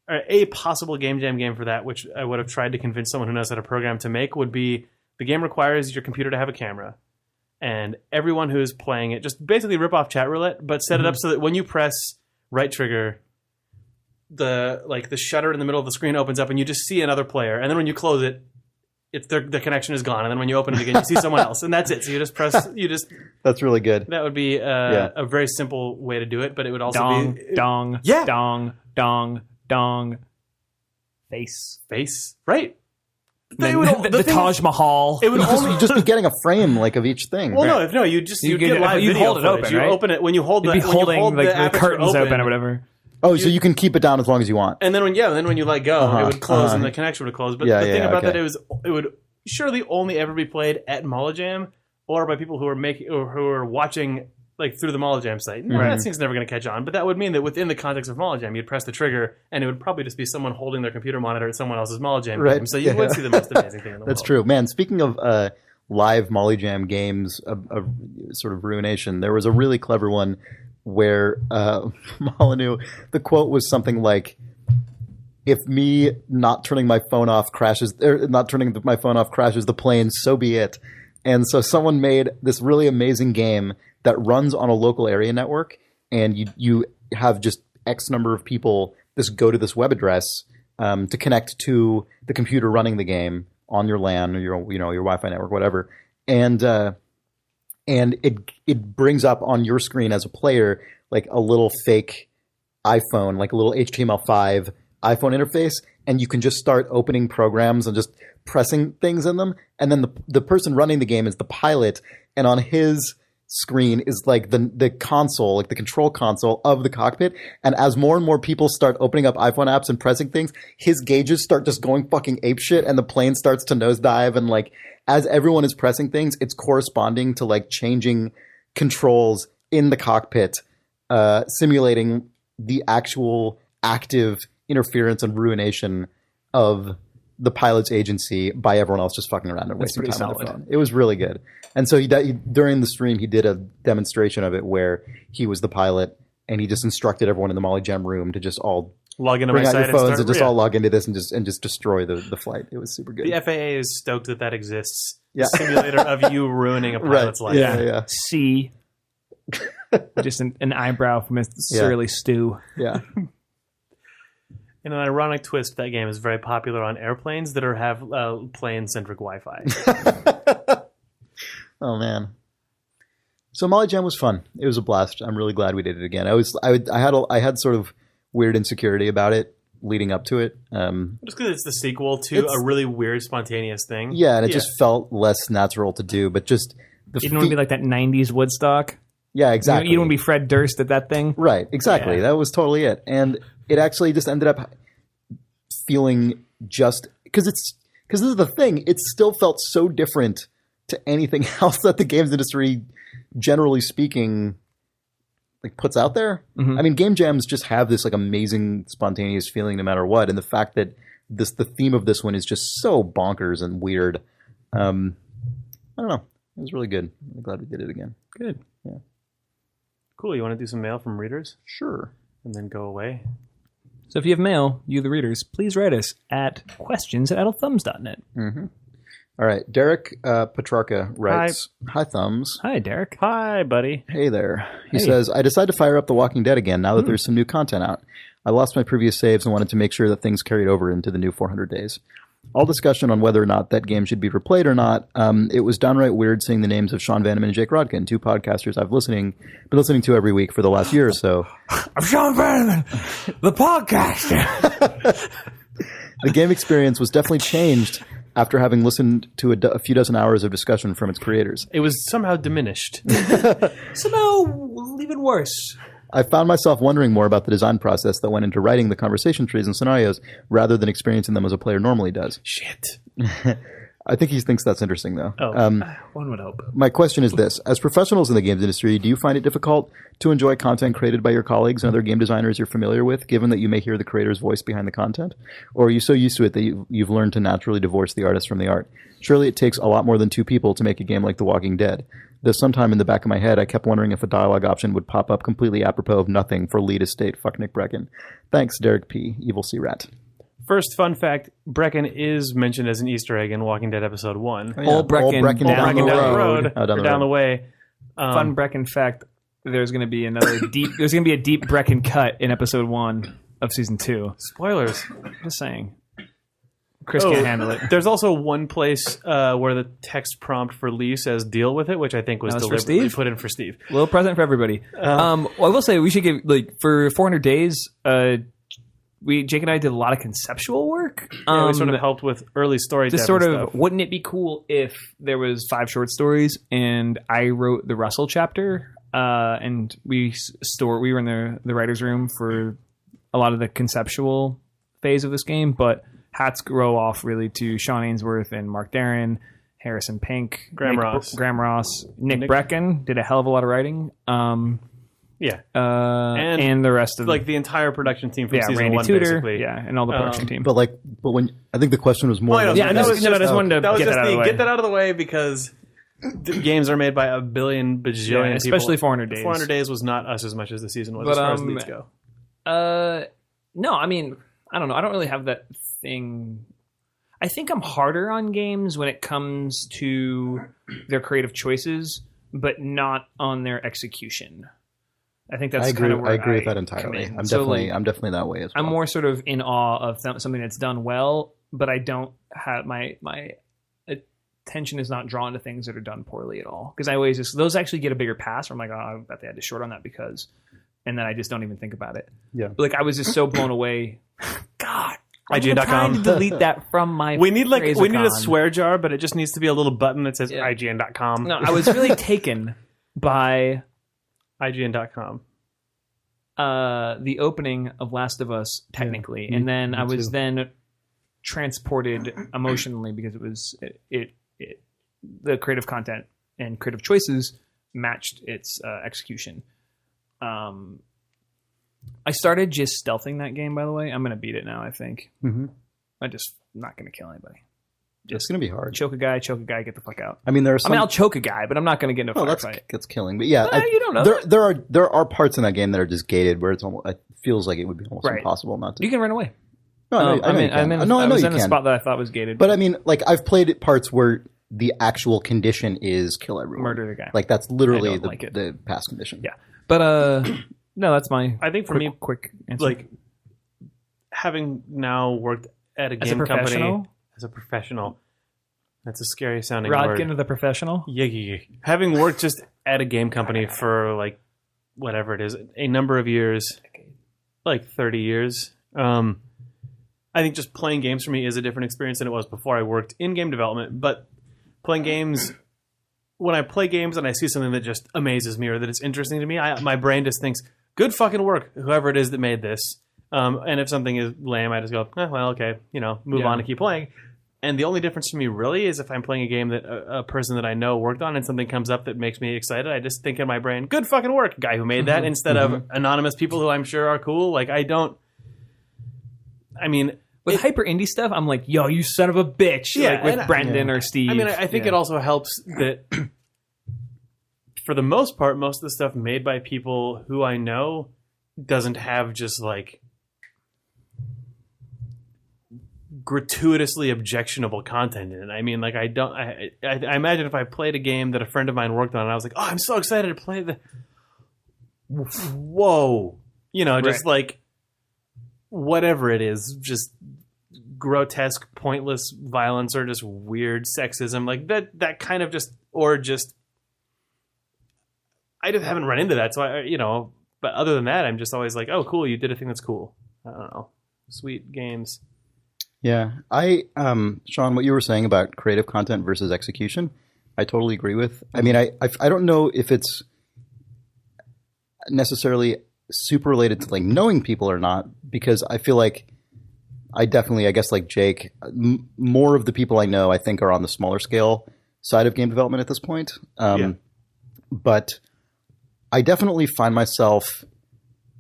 a possible game jam game for that, which I would have tried to convince someone who knows how to program to make, would be the game requires your computer to have a camera, and everyone who's playing it just basically rip off chat roulette, but set it up so that when you press right trigger, the shutter in the middle of the screen opens up and you just see another player, and then when you close it, the connection is gone, and then when you open it again, you see someone else, and that's it. So you just press. That's really good. That would be a very simple way to do it, but it would also be dong, face. Right. They would, the Taj Mahal. It would You'd just be getting a frame like of each thing. Well, no, you'd get live you'd video hold it footage. open, You right? open it when you hold You'd be holding like the aperture curtains open or whatever. Oh, so you can keep it down as long as you want. And then when you let go, it would close and the connection would close. But the thing about that, it would surely only ever be played at Molyjam or by people who are making or who are watching like through the Molyjam site. That thing's never going to catch on. But that would mean that within the context of Molyjam, you'd press the trigger and it would probably just be someone holding their computer monitor at someone else's Molyjam game. So you would see the most amazing thing in the world. That's true, man. Speaking of live Molyjam games of sort of ruination, there was a really clever one where Molyneux, the quote was something like, "If me not turning my phone off crashes, or not turning my phone off crashes the plane, so be it." And so someone made this really amazing game that runs on a local area network, and you have just X number of people just go to this web address to connect to the computer running the game on your LAN or your Wi-Fi network, whatever, and it brings up on your screen as a player like a little fake iPhone, like a little HTML5 iPhone interface, and you can just start opening programs and just pressing things in them. And then the person running the game is the pilot, and on his screen is like the console, like the control console of the cockpit. And as more and more people start opening up iPhone apps and pressing things, his gauges start just going fucking apeshit, and the plane starts to nosedive. And like as everyone is pressing things, it's corresponding to like changing controls in the cockpit, simulating the actual active interference and ruination of the pilot's agency by everyone else just fucking around and wasting time on their phone. It was really good. And so he during the stream, he did a demonstration of it where he was the pilot and he just instructed everyone in the Molyjam room to just all log into bring my out site your phones and just yeah. all log into this and just destroy the flight. It was super good. The FAA is stoked that exists. Yeah. A simulator of you ruining a pilot's life. Yeah. C. Just an eyebrow from a surly stew. Yeah. In an ironic twist, that game is very popular on airplanes that have plane-centric Wi-Fi. Oh man. So Molyjam was fun. It was a blast. I'm really glad we did it again. I had sort of weird insecurity about it leading up to it. Just because it's the sequel to a really weird, spontaneous thing. Yeah, and it just felt less natural to do. But just you didn't want to be like that '90s Woodstock. Yeah, exactly. You don't want to be Fred Durst at that thing. Right, exactly. Yeah. That was totally it. And it actually just ended up feeling just because this is the thing. It still felt so different to anything else that the games industry, generally speaking, like puts out there. Mm-hmm. I mean, game jams just have this like amazing spontaneous feeling no matter what, and the fact that the theme of this one is just so bonkers and weird. I don't know. It was really good. I'm glad we did it again. Good. Yeah. Cool. You want to do some mail from readers? Sure. And then go away? So if you have mail, you the readers, please write us at questions@idlethumbs.net. Mm-hmm. All right. Derek Petrarca writes, Hi, Thumbs. Hi, Derek. Hi, buddy. Hey there. He says, I decided to fire up The Walking Dead again now that there's some new content out. I lost my previous saves and wanted to make sure that things carried over into the new 400 days. All discussion on whether or not that game should be replayed or not, it was downright weird seeing the names of Sean Vanneman and Jake Rodkin, two podcasters I've been listening to every week for the last year or so. I'm Sean Vanneman, the podcaster. The game experience was definitely changed after having listened to a few dozen hours of discussion from its creators. It was somehow diminished. Somehow even worse. I found myself wondering more about the design process that went into writing the conversation trees and scenarios rather than experiencing them as a player normally does. Shit. I think he thinks that's interesting, though. One would hope. My question is this. As professionals in the games industry, do you find it difficult to enjoy content created by your colleagues and other game designers you're familiar with, given that you may hear the creator's voice behind the content? Or are you so used to it that you've learned to naturally divorce the artist from the art? Surely it takes a lot more than two people to make a game like The Walking Dead. Though sometime in the back of my head, I kept wondering if a dialogue option would pop up completely apropos of nothing for lead estate fuck Nick Brecken. Thanks, Derek P. Evil Sea Rat. First fun fact, Brecken is mentioned as an Easter egg in Walking Dead Episode 1. Oh, yeah. Old Brecken Down the road. Oh, down the way. Fun Brecken fact, there's going to be there's going to be a deep Brecken cut in episode 1 of season 2. Spoilers. Just saying. Chris can't handle it. There's also one place where the text prompt for Lee says "deal with it," which I think was That was for deliberately Steve? put in for Steve. Little present for everybody. Well, I will say we should give for 400 days. Jake and I did a lot of conceptual work. Yeah, we sort of helped with early story. Just sort of, wouldn't it be cool if there was 5 short stories and I wrote the Russell chapter, and we were in the writer's room for a lot of the conceptual phase of this game, but hats go off really to Sean Ainsworth and Mark Darren, Harrison Pink, Graham Ross, Nick Brecken did a hell of a lot of writing. And the rest of like the entire production team from season Randy 1, Tudor, basically. and all the production team. But when I think the question was more. I just wanted to get that out of the way because the games are made by a billion bajillion people. Especially 400 Days. 400 Days was not us as much as the season was as far as leads go. No, I mean, I don't know. I don't really have that thing. I think I'm harder on games when it comes to their creative choices, but not on their execution. I think that's kind of where I agree with that entirely. I'm definitely that way as well. I'm more sort of in awe of something that's done well, but I don't have my attention is not drawn to things that are done poorly at all. Because I always those actually get a bigger pass. Where I'm like, oh, I bet they had to short on that because, and then I just don't even think about it. Yeah, but like I was just so blown away. God. IGN.com. I'm trying to delete that from my. We need a swear jar, but it just needs to be a little button that says IGN.com. No, I was really taken by IGN.com. The opening of Last of Us, technically, and then I was then transported emotionally because it was the creative content and creative choices matched its execution. I started just stealthing that game, by the way. I'm going to beat it now, I think. Mm-hmm. I'm just not going to kill anybody. It's going to be hard. Choke a guy, get the fuck out. I mean, I'll choke a guy, but I'm not going to get into a firefight. That's killing. But yeah, you don't know. There are parts in that game that are just gated where it feels like it would be almost impossible not to. You can run away. No, I was in a spot that I thought was gated. But I mean, like I've played parts where the actual condition is kill everyone, murder the guy. Like that's literally the past condition. Yeah, but no, that's my. I think for me, quick answer. Like having now worked at a game company as a professional. That's a scary sounding word. Rodkin, the professional. Yeah. Having worked just at a game company for like whatever it is, a number of years, like 30 years. I think just playing games for me is a different experience than it was before I worked in game development. But playing games, when I play games and I see something that just amazes me or that it's interesting to me, my brain just thinks, good fucking work, whoever it is that made this. And if something is lame, I just go, well, okay, move on and keep playing. And the only difference for me really is if I'm playing a game that a person that I know worked on and something comes up that makes me excited, I just think in my brain, good fucking work, guy who made that, instead of anonymous people who I'm sure are cool. Like with hyper indie stuff, I'm like, yo, you son of a bitch. Yeah, like with Brendan or Steve. I mean, I think it also helps that for the most part, most of the stuff made by people who I know doesn't have just like gratuitously objectionable content in it. I mean, like I imagine if I played a game that a friend of mine worked on and I was like, oh, I'm so excited to play whoa, just like whatever it is, just grotesque, pointless violence or just weird sexism, like that kind of I just haven't run into that. So but other than that, I'm just always like, oh, cool, you did a thing that's cool. I don't know. Sweet games. Yeah, Sean, what you were saying about creative content versus execution, I totally agree with. I mean, I don't know if it's necessarily super related to like knowing people or not, because I feel like I guess like Jake, more of the people I know, I think, are on the smaller scale side of game development at this point. But I definitely find myself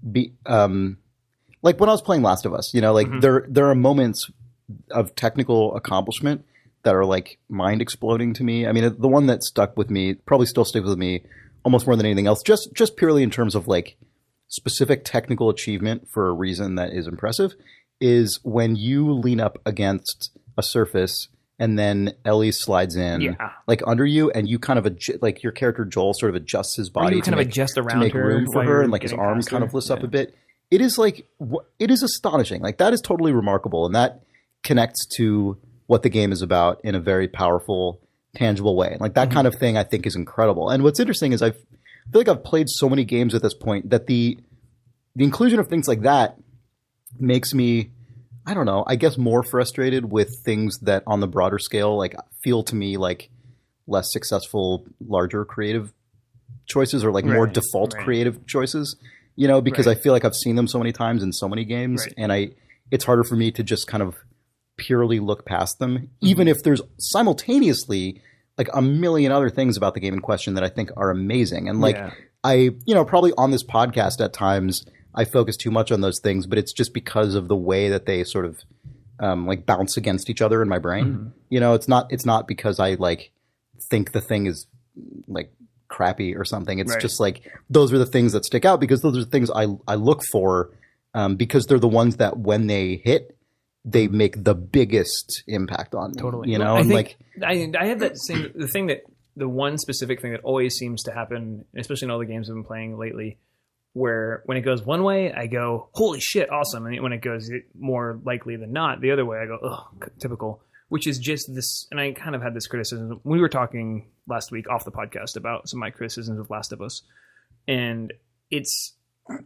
like when I was playing Last of Us, there are moments of technical accomplishment that are like mind exploding to me. I mean, the one that stuck with me, probably still sticks with me almost more than anything else, just purely in terms of like specific technical achievement for a reason that is impressive, is when you lean up against a surface and then Ellie slides in like under you, and you kind of like your character Joel sort of adjusts his body to make room for her, and like his arm kind of lifts up a bit. It is astonishing. Like that is totally remarkable, and that connects to what the game is about in a very powerful, tangible way. Like that kind of thing, I think, is incredible. And what's interesting is I feel like I've played so many games at this point that the inclusion of things like that makes me, I don't know, I guess more frustrated with things that on the broader scale, like feel to me like less successful, larger creative choices, or like more default creative choices, you know, because I feel like I've seen them so many times in so many games, and it's harder for me to just kind of purely look past them, even if there's simultaneously like a million other things about the game in question that I think are amazing. And like probably on this podcast at times I focus too much on those things, but it's just because of the way that they sort of like bounce against each other in my brain. You know, it's not because I like think the thing is like crappy or something. It's just like those are the things that stick out because those are the things I look for because they're the ones that when they hit, they make the biggest impact on me. Totally. You know, I think I have that same the one specific thing that always seems to happen, especially in all the games I've been playing lately, where when it goes one way, I go, holy shit, awesome. And when it goes more likely than not, the other way, I go, ugh, typical, which is just this. And I kind of had this criticism. We were talking last week off the podcast about some of my criticisms of Last of Us. And it's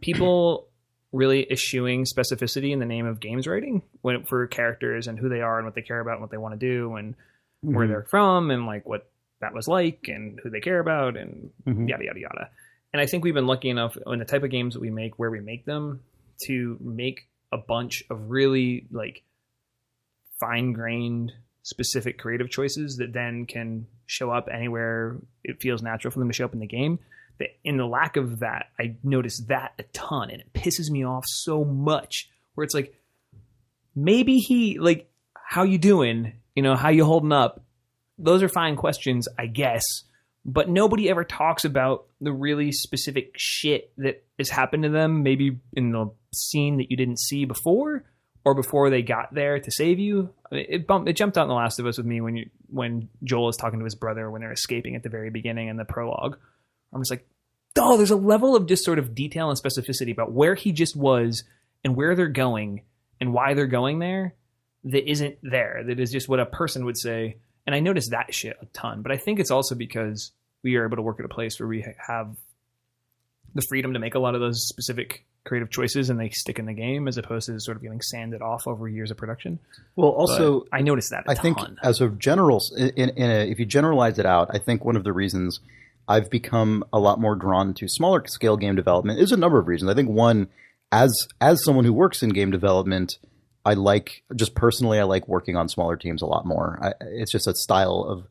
people really eschewing specificity in the name of games writing for characters and who they are and what they care about and what they want to do and where they're from and like what that was like and who they care about and yada, yada, yada. And I think we've been lucky enough in the type of games that we make, where we make them, to make a bunch of really like fine-grained, specific creative choices that then can show up anywhere it feels natural for them to show up in the game. In the lack of that, I noticed that a ton, and it pisses me off so much, where it's like, maybe he, like, how you doing? You know, how you holding up? Those are fine questions, I guess, but nobody ever talks about the really specific shit that has happened to them, maybe in the scene that you didn't see before, or before they got there to save you. It jumped out in The Last of Us with me when Joel is talking to his brother when they're escaping at the very beginning in the prologue. I'm just like, oh, there's a level of just sort of detail and specificity about where he just was and where they're going and why they're going there that isn't there. That is just what a person would say. And I noticed that shit a ton. But I think it's also because we are able to work at a place where we have the freedom to make a lot of those specific creative choices and they stick in the game as opposed to sort of getting sanded off over years of production. Well, also, but I noticed that a ton. think as a general, if you generalize it out, I think one of the reasons I've become a lot more drawn to smaller scale game development is a number of reasons. I think one, as someone who works in game development, I like working on smaller teams a lot more. It's just a style of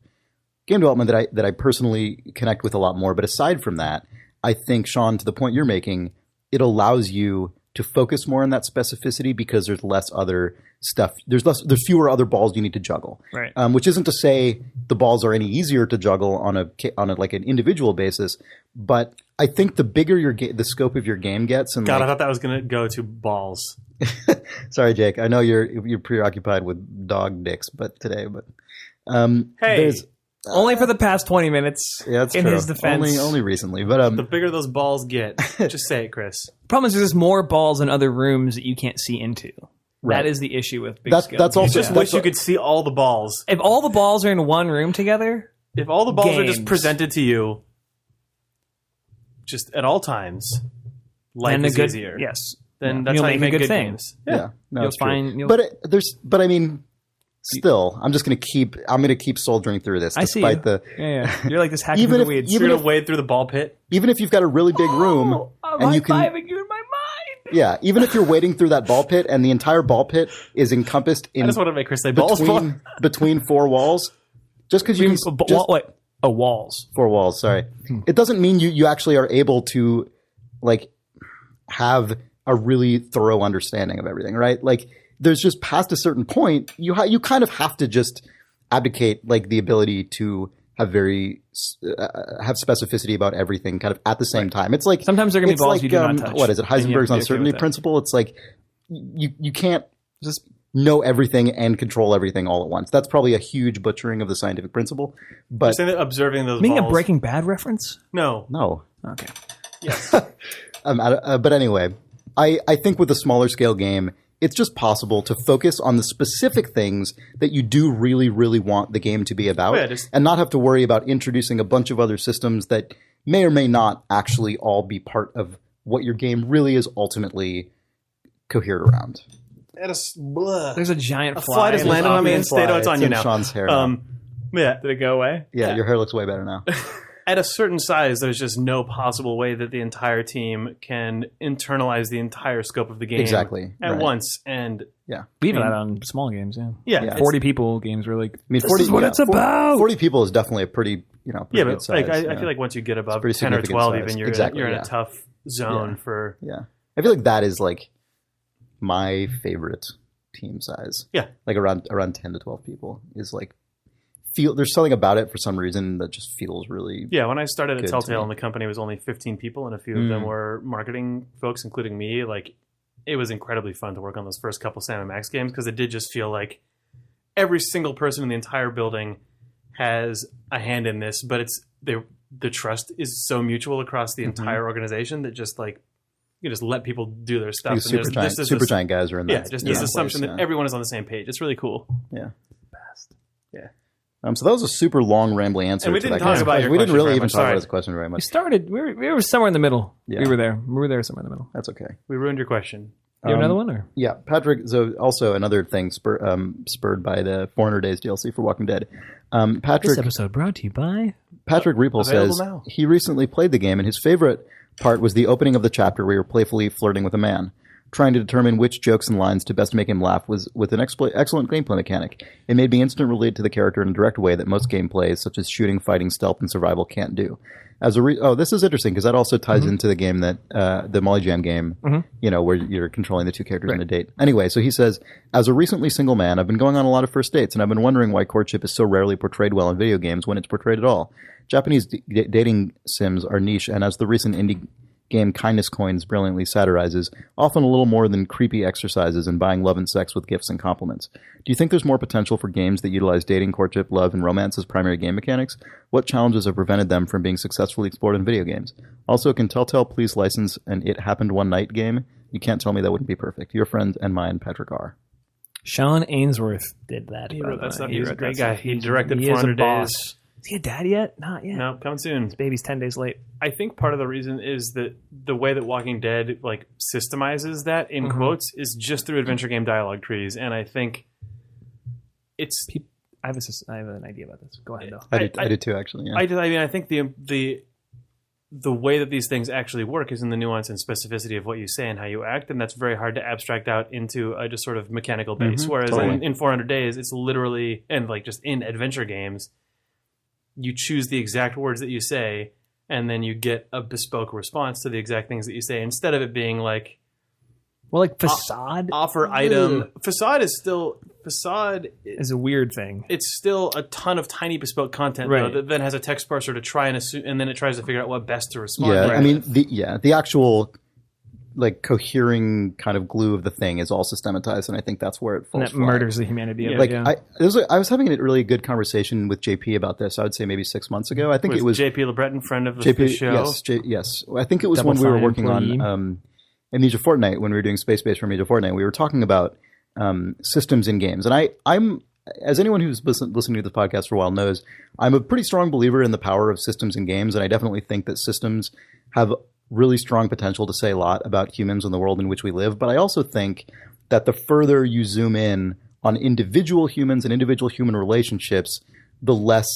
game development that I personally connect with a lot more. But aside from that, I think, Sean, to the point you're making, it allows you to focus more on that specificity because there's less other stuff. There's fewer other balls you need to juggle. Right. Which isn't to say the balls are any easier to juggle on a like an individual basis, but I think the bigger the scope of your game gets, and God, I thought that was going to go to balls. Sorry, Jake. I know you're preoccupied with dog dicks, hey, there's only for the past 20 minutes. Yeah, that's in true. His defense, only recently, but the bigger those balls get, just say it, Chris. Problem is, there's more balls in other rooms that you can't see into. Right. That is the issue with big scale. That's also just wish you could see all the balls. If all the balls are in one room together, if all the balls are just presented to you, just at all times, life is easier. Yes, then that's how you make good things. Yeah, no, you'll find. But I mean, still, I'm going to keep soldiering through this. I see despite you. You're like this hacking through the weeds. You're going to wade through the ball pit. Even if you've got a really big room, and you can high-fiving you in my mind. Yeah, even if you're wading through that ball pit and the entire ball pit is encompassed in. I just want to make Chris say balls between four walls. Just because you can walls. 4 walls. Sorry, it doesn't mean you actually are able to like have a really thorough understanding of everything, right? Like, there's just past a certain point, you kind of have to just abdicate like the ability to have have specificity about everything kind of at the same time. It's like sometimes there are going to be balls you do not touch. What is it? Heisenberg's uncertainty principle. It's like you can't just know everything and control everything all at once. That's probably a huge butchering of the scientific principle. But you're saying that observing those being balls. A Breaking Bad reference? No. Okay. Yes. But anyway, I think with a smaller scale game, it's just possible to focus on the specific things that you do really, really want the game to be about, and not have to worry about introducing a bunch of other systems that may or may not actually all be part of what your game really is ultimately cohere around. There's a giant A fly. fly just in his landed on me and office. stayed. Oh, it's on It's you in now. Sean's hair now. Yeah. Did it go away? Yeah, your hair looks way better now. At a certain size, there's just no possible way that the entire team can internalize the entire scope of the game Exactly, at right. once. And We even had on small games, yeah. yeah, 40 people games were like, I mean, this is what it's about. 40 people is definitely a pretty, pretty yeah, good but size. like I feel like once you get above pretty 10 or significant 12, size. even Exactly, you're in yeah. a tough zone Yeah. for. Yeah. I feel like that is like my favorite team size. Yeah. Like around 10 to 12 people is like, there's something about it for some reason that just feels really. Yeah, when I started at Good to Telltale me. and the company was only 15 people and a few of them were marketing folks, including me, like it was incredibly fun to work on those first couple Sam & Max games because it did just feel like every single person in the entire building has a hand in this, but the trust is so mutual across the entire organization that just like you just let people do their stuff. Like super giant guys are in that. Yeah, just this assumption place, that everyone is on the same page. It's really cool. Yeah. Best. Yeah. So that was a super long, rambling answer. And we to didn't that talk question. about your We didn't question really very even much. talk about Sorry. his question very We much. started, we were somewhere in the middle. Yeah. We were there. We were there somewhere in the middle. That's okay. We ruined your question. You have another one? Or? Yeah, Patrick. So also another thing spurred by the 400 Days DLC for Walking Dead. Patrick This episode brought to you by... Patrick Reapel Available says now. he recently played the game and his favorite part was the opening of the chapter where you're playfully flirting with a man. Trying to determine which jokes and lines to best make him laugh was with an excellent gameplay mechanic. It made me instantly relate to the character in a direct way that most gameplays, such as shooting, fighting, stealth, and survival, can't do. This is interesting because that also ties into the game that the Molyjam game, where you're controlling the two characters on a date. Anyway, so he says, as a recently single man, I've been going on a lot of first dates, and I've been wondering why courtship is so rarely portrayed well in video games when it's portrayed at all. Japanese dating sims are niche, and as the recent indie game Kindness Coins brilliantly satirizes, often a little more than creepy exercises in buying love and sex with gifts and compliments. Do you think there's more potential for games that utilize dating, courtship, love, and romance as primary game mechanics? What challenges have prevented them from being successfully explored in video games? Also, can Telltale please license an It Happened One Night game? You can't tell me that wouldn't be perfect. Your friend and mine, Patrick R. Sean Ainsworth did that. He by wrote the that way. stuff. He He's a wrote great that guy. stuff. He directed He is a 400 boss. Days. Is he a dad yet? Not yet. No, coming soon. His baby's 10 days late. I think part of the reason is that the way that Walking Dead like systemizes that in quotes is just through adventure game dialogue trees, and I think it's. I have an idea about this. Go ahead, though. I did too, actually. Yeah. I think the way that these things actually work is in the nuance and specificity of what you say and how you act, and that's very hard to abstract out into a just sort of mechanical base. Whereas totally. in 400 Days, it's literally, and like just in adventure games, you choose the exact words that you say, and then you get a bespoke response to the exact things that you say, instead of it being like, Well, like facade offer item. Facade is a weird thing. it's still a ton of tiny bespoke content Right. though, that then has a text parser to try and assume, and then it tries to figure out what best to respond. Yeah, to. I mean, the actual like cohering kind of glue of the thing is all systematized, and I think that's where it falls And that flat. murders the humanity of Yeah. Like it. Yeah. I was having a really good conversation with JP about this. I would say maybe 6 months ago. I think it was JP LeBreton, friend of the JP. show. Yes. I think it was Double when we were Fine working employee. on Amnesia Fortnite, when we were doing Space Base for Amnesia Fortnite. We were talking about systems in games, and I'm as anyone who's listening to this podcast for a while knows, I'm a pretty strong believer in the power of systems in games, and I definitely think that systems have really strong potential to say a lot about humans and the world in which we live. But I also think that the further you zoom in on individual humans and individual human relationships, the less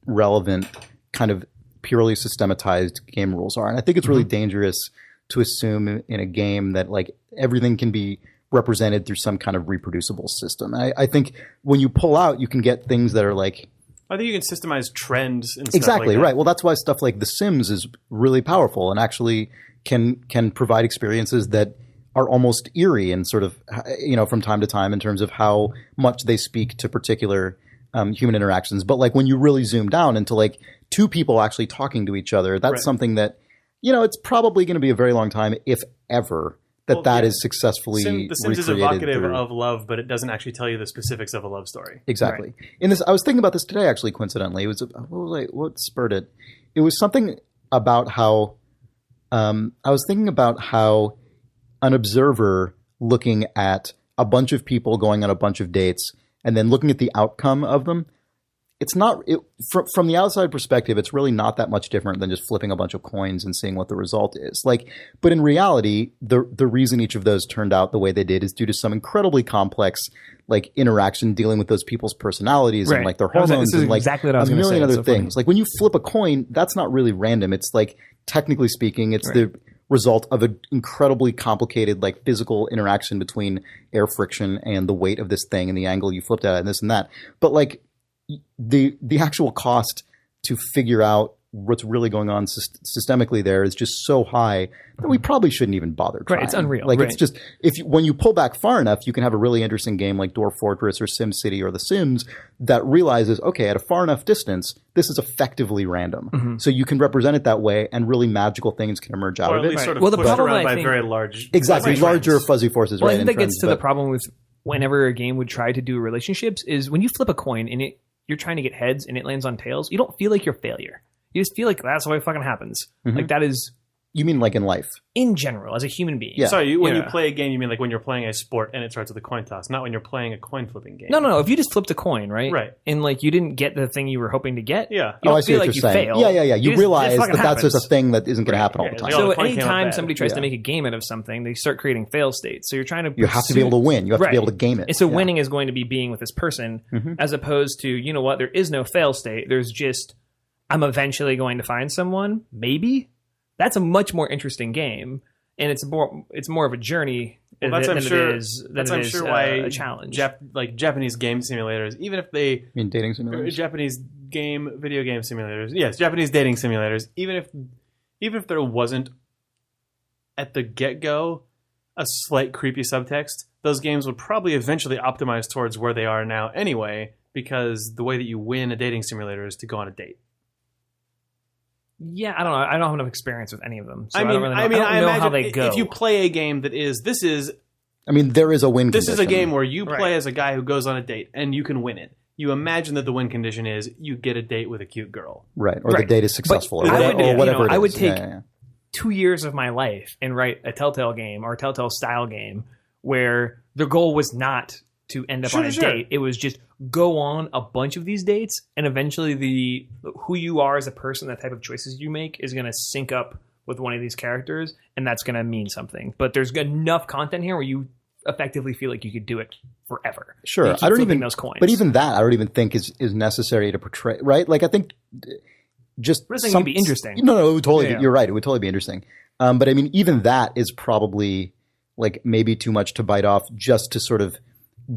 relevant kind of purely systematized game rules are. And I think it's really dangerous to assume in a game that like everything can be represented through some kind of reproducible system. I think when you pull out, you can get things that are like, I think you can systemize trends and stuff exactly like that. right. Well, that's why stuff like The Sims is really powerful and actually can provide experiences that are almost eerie and sort of, from time to time in terms of how much they speak to particular human interactions. But like when you really zoom down into like two people actually talking to each other, that's Right. something that, it's probably going to be a very long time, if ever, that is successly The Sims is recreated evocative through- of love, but it doesn't actually tell you the specifics of a love story. Exactly. In this, I was thinking about this today. Actually, coincidentally, it was what spurred it. It was something about how I was thinking about how an observer looking at a bunch of people going on a bunch of dates and then looking at the outcome of them. it's not from the outside perspective, it's really not that much different than just flipping a bunch of coins and seeing what the result is. Like, but in reality, the reason each of those turned out the way they did is due to some incredibly complex like interaction dealing with those people's personalities and like their hormones and like exactly what I was a million other so things. Like when you flip a coin, that's not really random. It's like, technically speaking, it's the result of an incredibly complicated like physical interaction between air friction and the weight of this thing and the angle you flipped at and this and that. But like the actual cost to figure out what's really going on systemically there is just so high that we probably shouldn't even bother trying. Right, it's unreal. Like it's just when you pull back far enough, you can have a really interesting game like Dwarf Fortress or SimCity or The Sims that realizes, okay, at a far enough distance, this is effectively random. So you can represent it that way, and really magical things can emerge out Or of at it. least sort of Well, the pushed problem, around I by think- very large, Exactly, fuzzy larger trends. fuzzy forces. Well, right, I think in that gets trends, to the but- problem with whenever a game would try to do relationships is when you flip a coin and you're trying to get heads and it lands on tails, you don't feel like you're a failure. You just feel like that's what fucking happens. Like that is You mean like in life? in general as a human being. Yeah. Sorry, when you Yeah. play a game, you mean like when you're playing a sport and it starts with a coin toss, not when you're playing a coin flipping game. No. If you just flipped a coin, right? Right. And like you didn't get the thing you were hoping to get. Yeah. You don't I see feel what like you're you saying. failed. Yeah. You just- realize it fucking that that's just a happens. thing that isn't going to happen all Yeah, the it's time. like, oh, So the coin came out anytime bad. somebody tries to Yeah. make a game out of something, they start creating fail states. So you're trying to You have to be able to win. You have to Right. be able to game it. And so Yeah. winning is going to be being with this person, as opposed to, you know what, there is no fail state. There's just, I'm eventually going to find someone. Maybe that's a much more interesting game, and it's more of a journey Well, that's, than I'm sure, it is that's, I'm sure why a challenge. like Japanese game simulators, even if they I mean, dating simulators. Japanese video game simulators, yes, Japanese dating simulators, even if there wasn't at the get-go a slight creepy subtext, those games would probably eventually optimize towards where they are now anyway, because the way that you win a dating simulator is to go on a date. Yeah, I don't know. I don't have enough experience with any of them. So I I don't really know, I don't know imagine how they go. if you play a game that is this is I mean, there is a win this is a condition. game where you play Right. as a guy who goes on a date and you can win it. You imagine that the win condition is you get a date with a cute girl. Right, or the Right. date is successful, But or, I whatever, would, or you whatever know, it is. I would take Yeah. 2 years of my life and write a Telltale game or a Telltale style game where the goal was not to end up on a date. It was just go on a bunch of these dates, and eventually who you are as a person, the type of choices you make is going to sync up with one of these characters, and that's going to mean something. But there's enough content here where you effectively feel like you could do it forever. Sure, You keep I don't flipping even. those coins. But even that, I don't even think is necessary to portray. Right, like I think just I'm not saying it'd be interesting. No, it would totally. Yeah. You're right. It would totally be interesting. But I mean, even that is probably like maybe too much to bite off just to sort of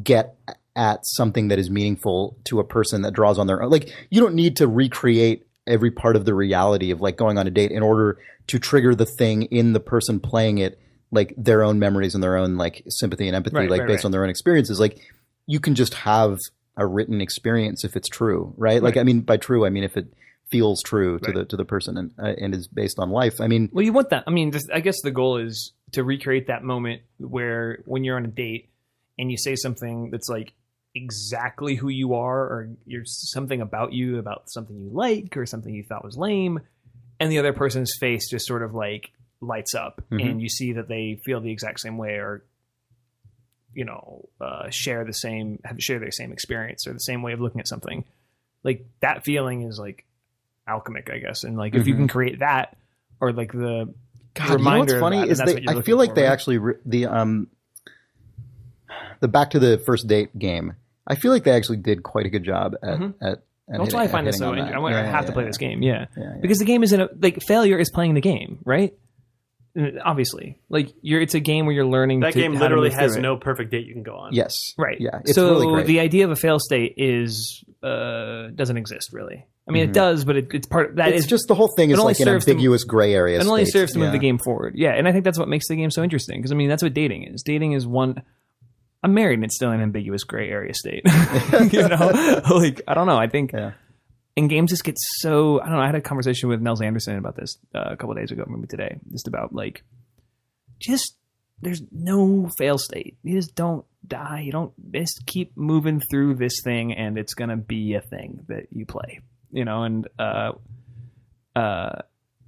get at something that is meaningful to a person that draws on their own. Like you don't need to recreate every part of the reality of like going on a date in order to trigger the thing in the person playing it, like their own memories and their own like sympathy and empathy, Right, like right, based right. on their own experiences. Like you can just have a written experience if it's true, right? Like, I mean, by true, I mean, if it feels true to the person and is based on life. I mean, Well, you want that. I mean, I guess the goal is to recreate that moment where when you're on a date and you say something that's like exactly who you are, or you're something about you, about something you like or something you thought was lame, and the other person's face just sort of like lights up and you see that they feel the exact same way, or you know, share their same experience or the same way of looking at something. Like that feeling is like alchemic, I guess. And like if you can create that, or like the God, you know reminder what's of funny that, is then that's they. what you're I looking feel like for, they right? actually the Back to the First Date game. I feel like they actually did quite a good job at That's why I find this so interesting. I have to play this game, because the game isn't like failure is playing the game, right? Obviously, like it's a game where you're learning. That game how to literally move through has it. no perfect date you can go on. Yes. Right. Yeah. It's so really great. the idea of a fail state is doesn't exist really. I mean, it does, but it's part that it's is just the whole thing is only like an serves to- ambiguous gray area. it only space. serves to move Yeah. the game forward. Yeah, and I think that's what makes the game so interesting. Because I mean, that's what dating is. Dating is one. I'm married, and it's still an ambiguous gray area state. You know, like I don't know. I think. Yeah. And games just get so, I don't know, I had a conversation with Nels Anderson about this a couple of days ago, maybe today, just about like, there's no fail state. You just don't die. You don't, just keep moving through this thing and it's going to be a thing that you play, you know? And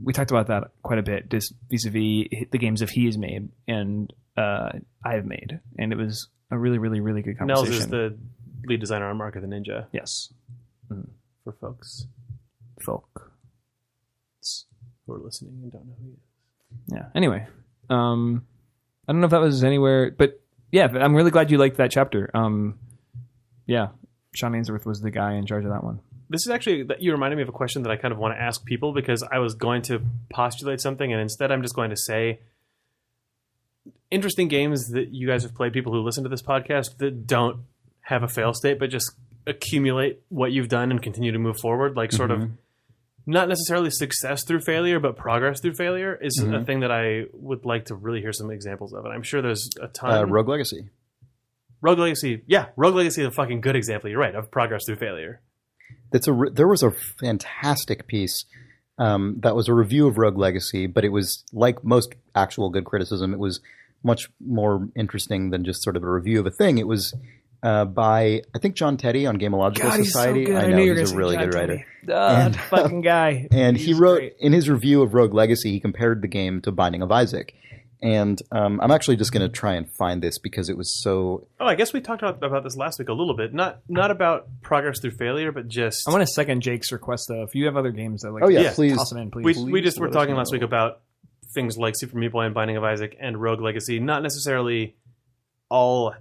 we talked about that quite a bit, just vis-a-vis the games that he has made and I have made. And it was a really, really, really good Nels conversation. is the lead designer on Mark of the Ninja. Yes. for folks Folk. who are listening and don't know who he is. Yeah. Anyway, I don't know if that was anywhere, but yeah, I'm really glad you liked that chapter. Yeah, Sean Ainsworth was the guy in charge of that one. This is actually, you reminded me of a question that I kind of want to ask people, because I was going to postulate something and instead I'm just going to say interesting games that you guys have played, people who listen to this podcast, that don't have a fail state but just accumulate what you've done and continue to move forward, like sort of not necessarily success through failure but progress through failure is a thing that I would like to really hear some examples of, and I'm sure there's a ton. Rogue Legacy. Rogue Legacy is a fucking good example, you're right, of progress through failure. There was a fantastic piece that was a review of Rogue Legacy, but it was like most actual good criticism. It was much more interesting than just sort of a review of a thing. It was by, I think, John Teddy on Gameological Society. He's so good. I know he's a really good writer. And fucking guy. And he wrote in his review of Rogue Legacy, he compared the game to Binding of Isaac. And I'm actually just going to try and find this because it was so... Oh, I guess we talked about this last week a little bit. Not about progress through failure, but just... I want to second Jake's request, though. If you have other games that please. toss them in, please. We just were talking last week about things like Super Meat Boy and Binding of Isaac and Rogue Legacy, not necessarily all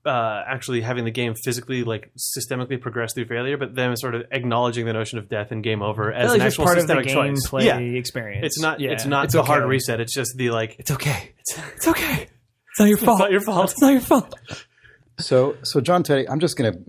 actually having the game physically, like, systemically progress through failure, but them sort of acknowledging the notion of death and game over as an actual part systemic of the choice. gameplay experience. It's not the okay. hard reset. It's just the, like... It's okay. It's okay. It's not your fault. It's not your fault. It's not your fault. So John Teddy, I'm just going to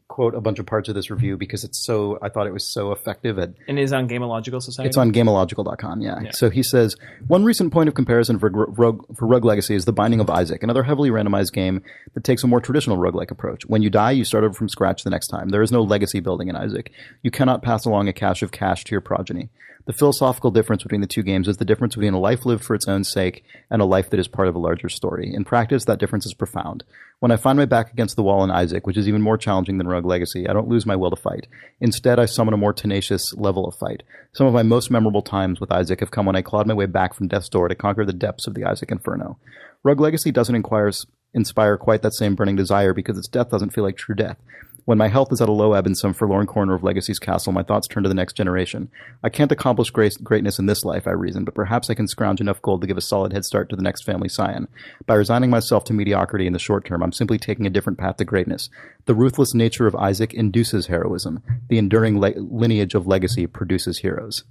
quote a bunch of parts of this review because I thought it was so effective at... And it is on Gameological Society? It's on Gameological.com, yeah. So he says, one recent point of comparison for Rogue Legacy is The Binding of Isaac, another heavily randomized game that takes a more traditional roguelike approach. When you die, you start over from scratch the next time. There is no legacy building in Isaac. You cannot pass along a cache of cash to your progeny. The philosophical difference between the two games is the difference between a life lived for its own sake and a life that is part of a larger story. In practice, that difference is profound. When I find my back against the wall in Isaac, which is even more challenging than Rogue Legacy, I don't lose my will to fight. Instead, I summon a more tenacious level of fight. Some of my most memorable times with Isaac have come when I clawed my way back from death's door to conquer the depths of the Isaac Inferno. Rogue Legacy doesn't inspire quite that same burning desire because its death doesn't feel like true death. When my health is at a low ebb in some forlorn corner of Legacy's castle, my thoughts turn to the next generation. I can't accomplish greatness in this life, I reason, but perhaps I can scrounge enough gold to give a solid head start to the next family scion. By resigning myself to mediocrity in the short term, I'm simply taking a different path to greatness. The ruthless nature of Isaac induces heroism. The enduring lineage of Legacy produces heroes.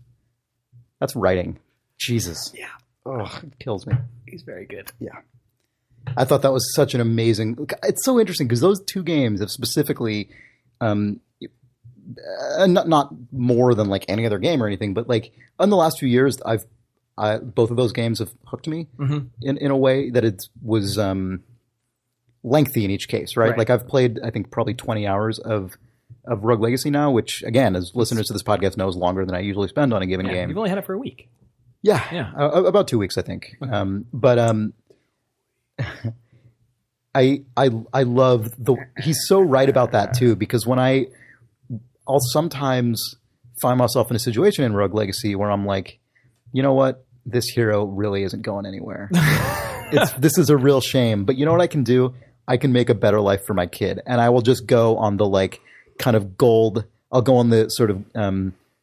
That's writing. Jesus. Yeah. Oh, it kills me. He's very good. Yeah. I thought that was such an amazing... It's so interesting because those two games have specifically, not more than like any other game or anything, but like in the last few years, both of those games have hooked me in a way that it was lengthy in each case, right? Like I've played, I think, probably 20 hours of Rogue Legacy now, which again, as listeners to this podcast know, is longer than I usually spend on a given game. You've only had it for a week. Yeah. About 2 weeks, I think. I love he's so right about that too, because when I'll sometimes find myself in a situation in Rogue Legacy where I'm like, you know what, this hero really isn't going anywhere. This is a real shame, but you know what I can do? I can make a better life for my kid, and I will just go on the like kind of gold. I'll go on the sort of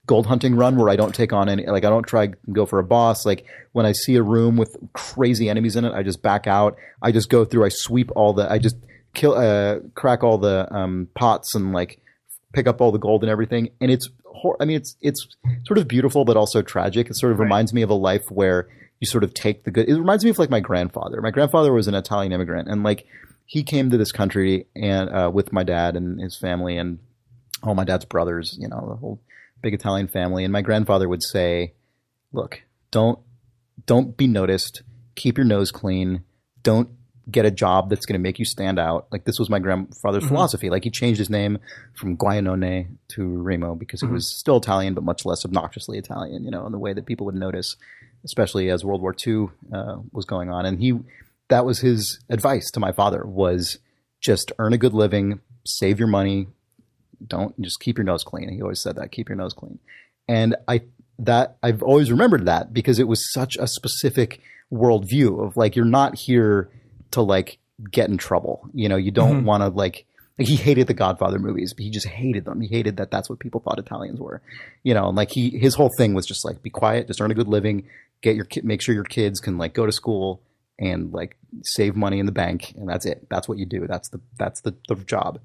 gold hunting run where I don't take on any, like I don't try and go for a boss. Like when I see a room with crazy enemies in it, I just back out. I just go through, I sweep I just crack all the pots and like pick up all the gold and everything. And it's sort of beautiful, but also tragic. It sort of reminds me of a life where you sort of take the good. It reminds me of like my grandfather. My grandfather was an Italian immigrant, and like he came to this country and with my dad and his family and all my dad's brothers, you know, the whole big Italian family. And my grandfather would say, look, don't be noticed. Keep your nose clean. Don't get a job that's going to make you stand out. Like this was my grandfather's philosophy. Like he changed his name from Guainone to Remo because it was still Italian, but much less obnoxiously Italian, you know, in the way that people would notice, especially as World War II was going on. And that was his advice to my father, was just earn a good living, save your money, don't just keep your nose clean. He always said that, keep your nose clean. And I've always remembered that because it was such a specific worldview of like, you're not here to like get in trouble. You know, you don't want to like, Like, he hated the Godfather movies, but he just hated them. He hated that that's what people thought Italians were, you know. And like his whole thing was just like, be quiet, just earn a good living, make sure your kids can like go to school and like save money in the bank, and that's it. That's what you do. That's the job.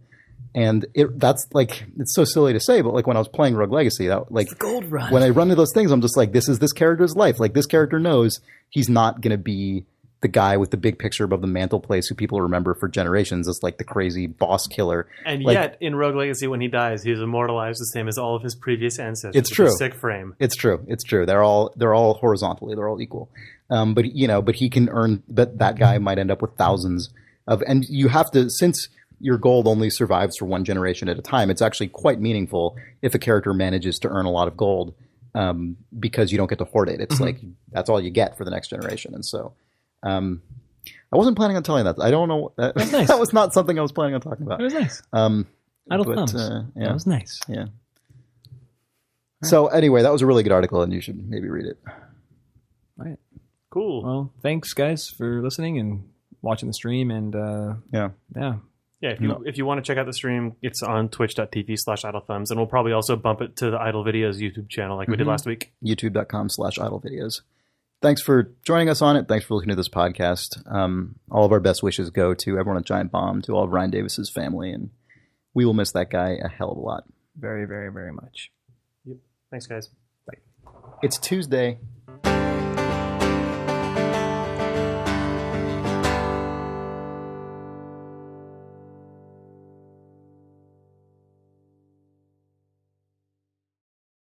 And that's like, it's so silly to say, but like when I was playing Rogue Legacy, that like the gold run. When I run into those things, I'm just like, this is this character's life. Like, this character knows he's not going to be the guy with the big picture above the mantelpiece who people remember for generations as like the crazy boss killer. And like, yet, in Rogue Legacy, when he dies, he's immortalized the same as all of his previous ancestors. It's true. With a sick frame. It's true. It's true. They're all horizontally. They're all equal. But he can earn. But that guy might end up with thousands of. And you have to, since your gold only survives for one generation at a time, it's actually quite meaningful if a character manages to earn a lot of gold, because you don't get to hoard it. It's like that's all you get for the next generation. And so. I wasn't planning on telling that. I don't know. That was nice. That was not something I was planning on talking about. It was nice. Idle thumbs. Yeah. That was nice. Yeah. So anyway, that was a really good article, and you should maybe read it. All right. Cool. Well, thanks guys for listening and watching the stream. And yeah. If you want to check out the stream, it's on twitch.tv/idlethumbs, and we'll probably also bump it to the Idle Videos YouTube channel like we did last week. YouTube.com/idlevideos. Thanks for joining us on it. Thanks for listening to this podcast. All of our best wishes go to everyone at Giant Bomb, to all of Ryan Davis's family, and we will miss that guy a hell of a lot. Very, very, very much. Yep. Thanks, guys. Bye. It's Tuesday.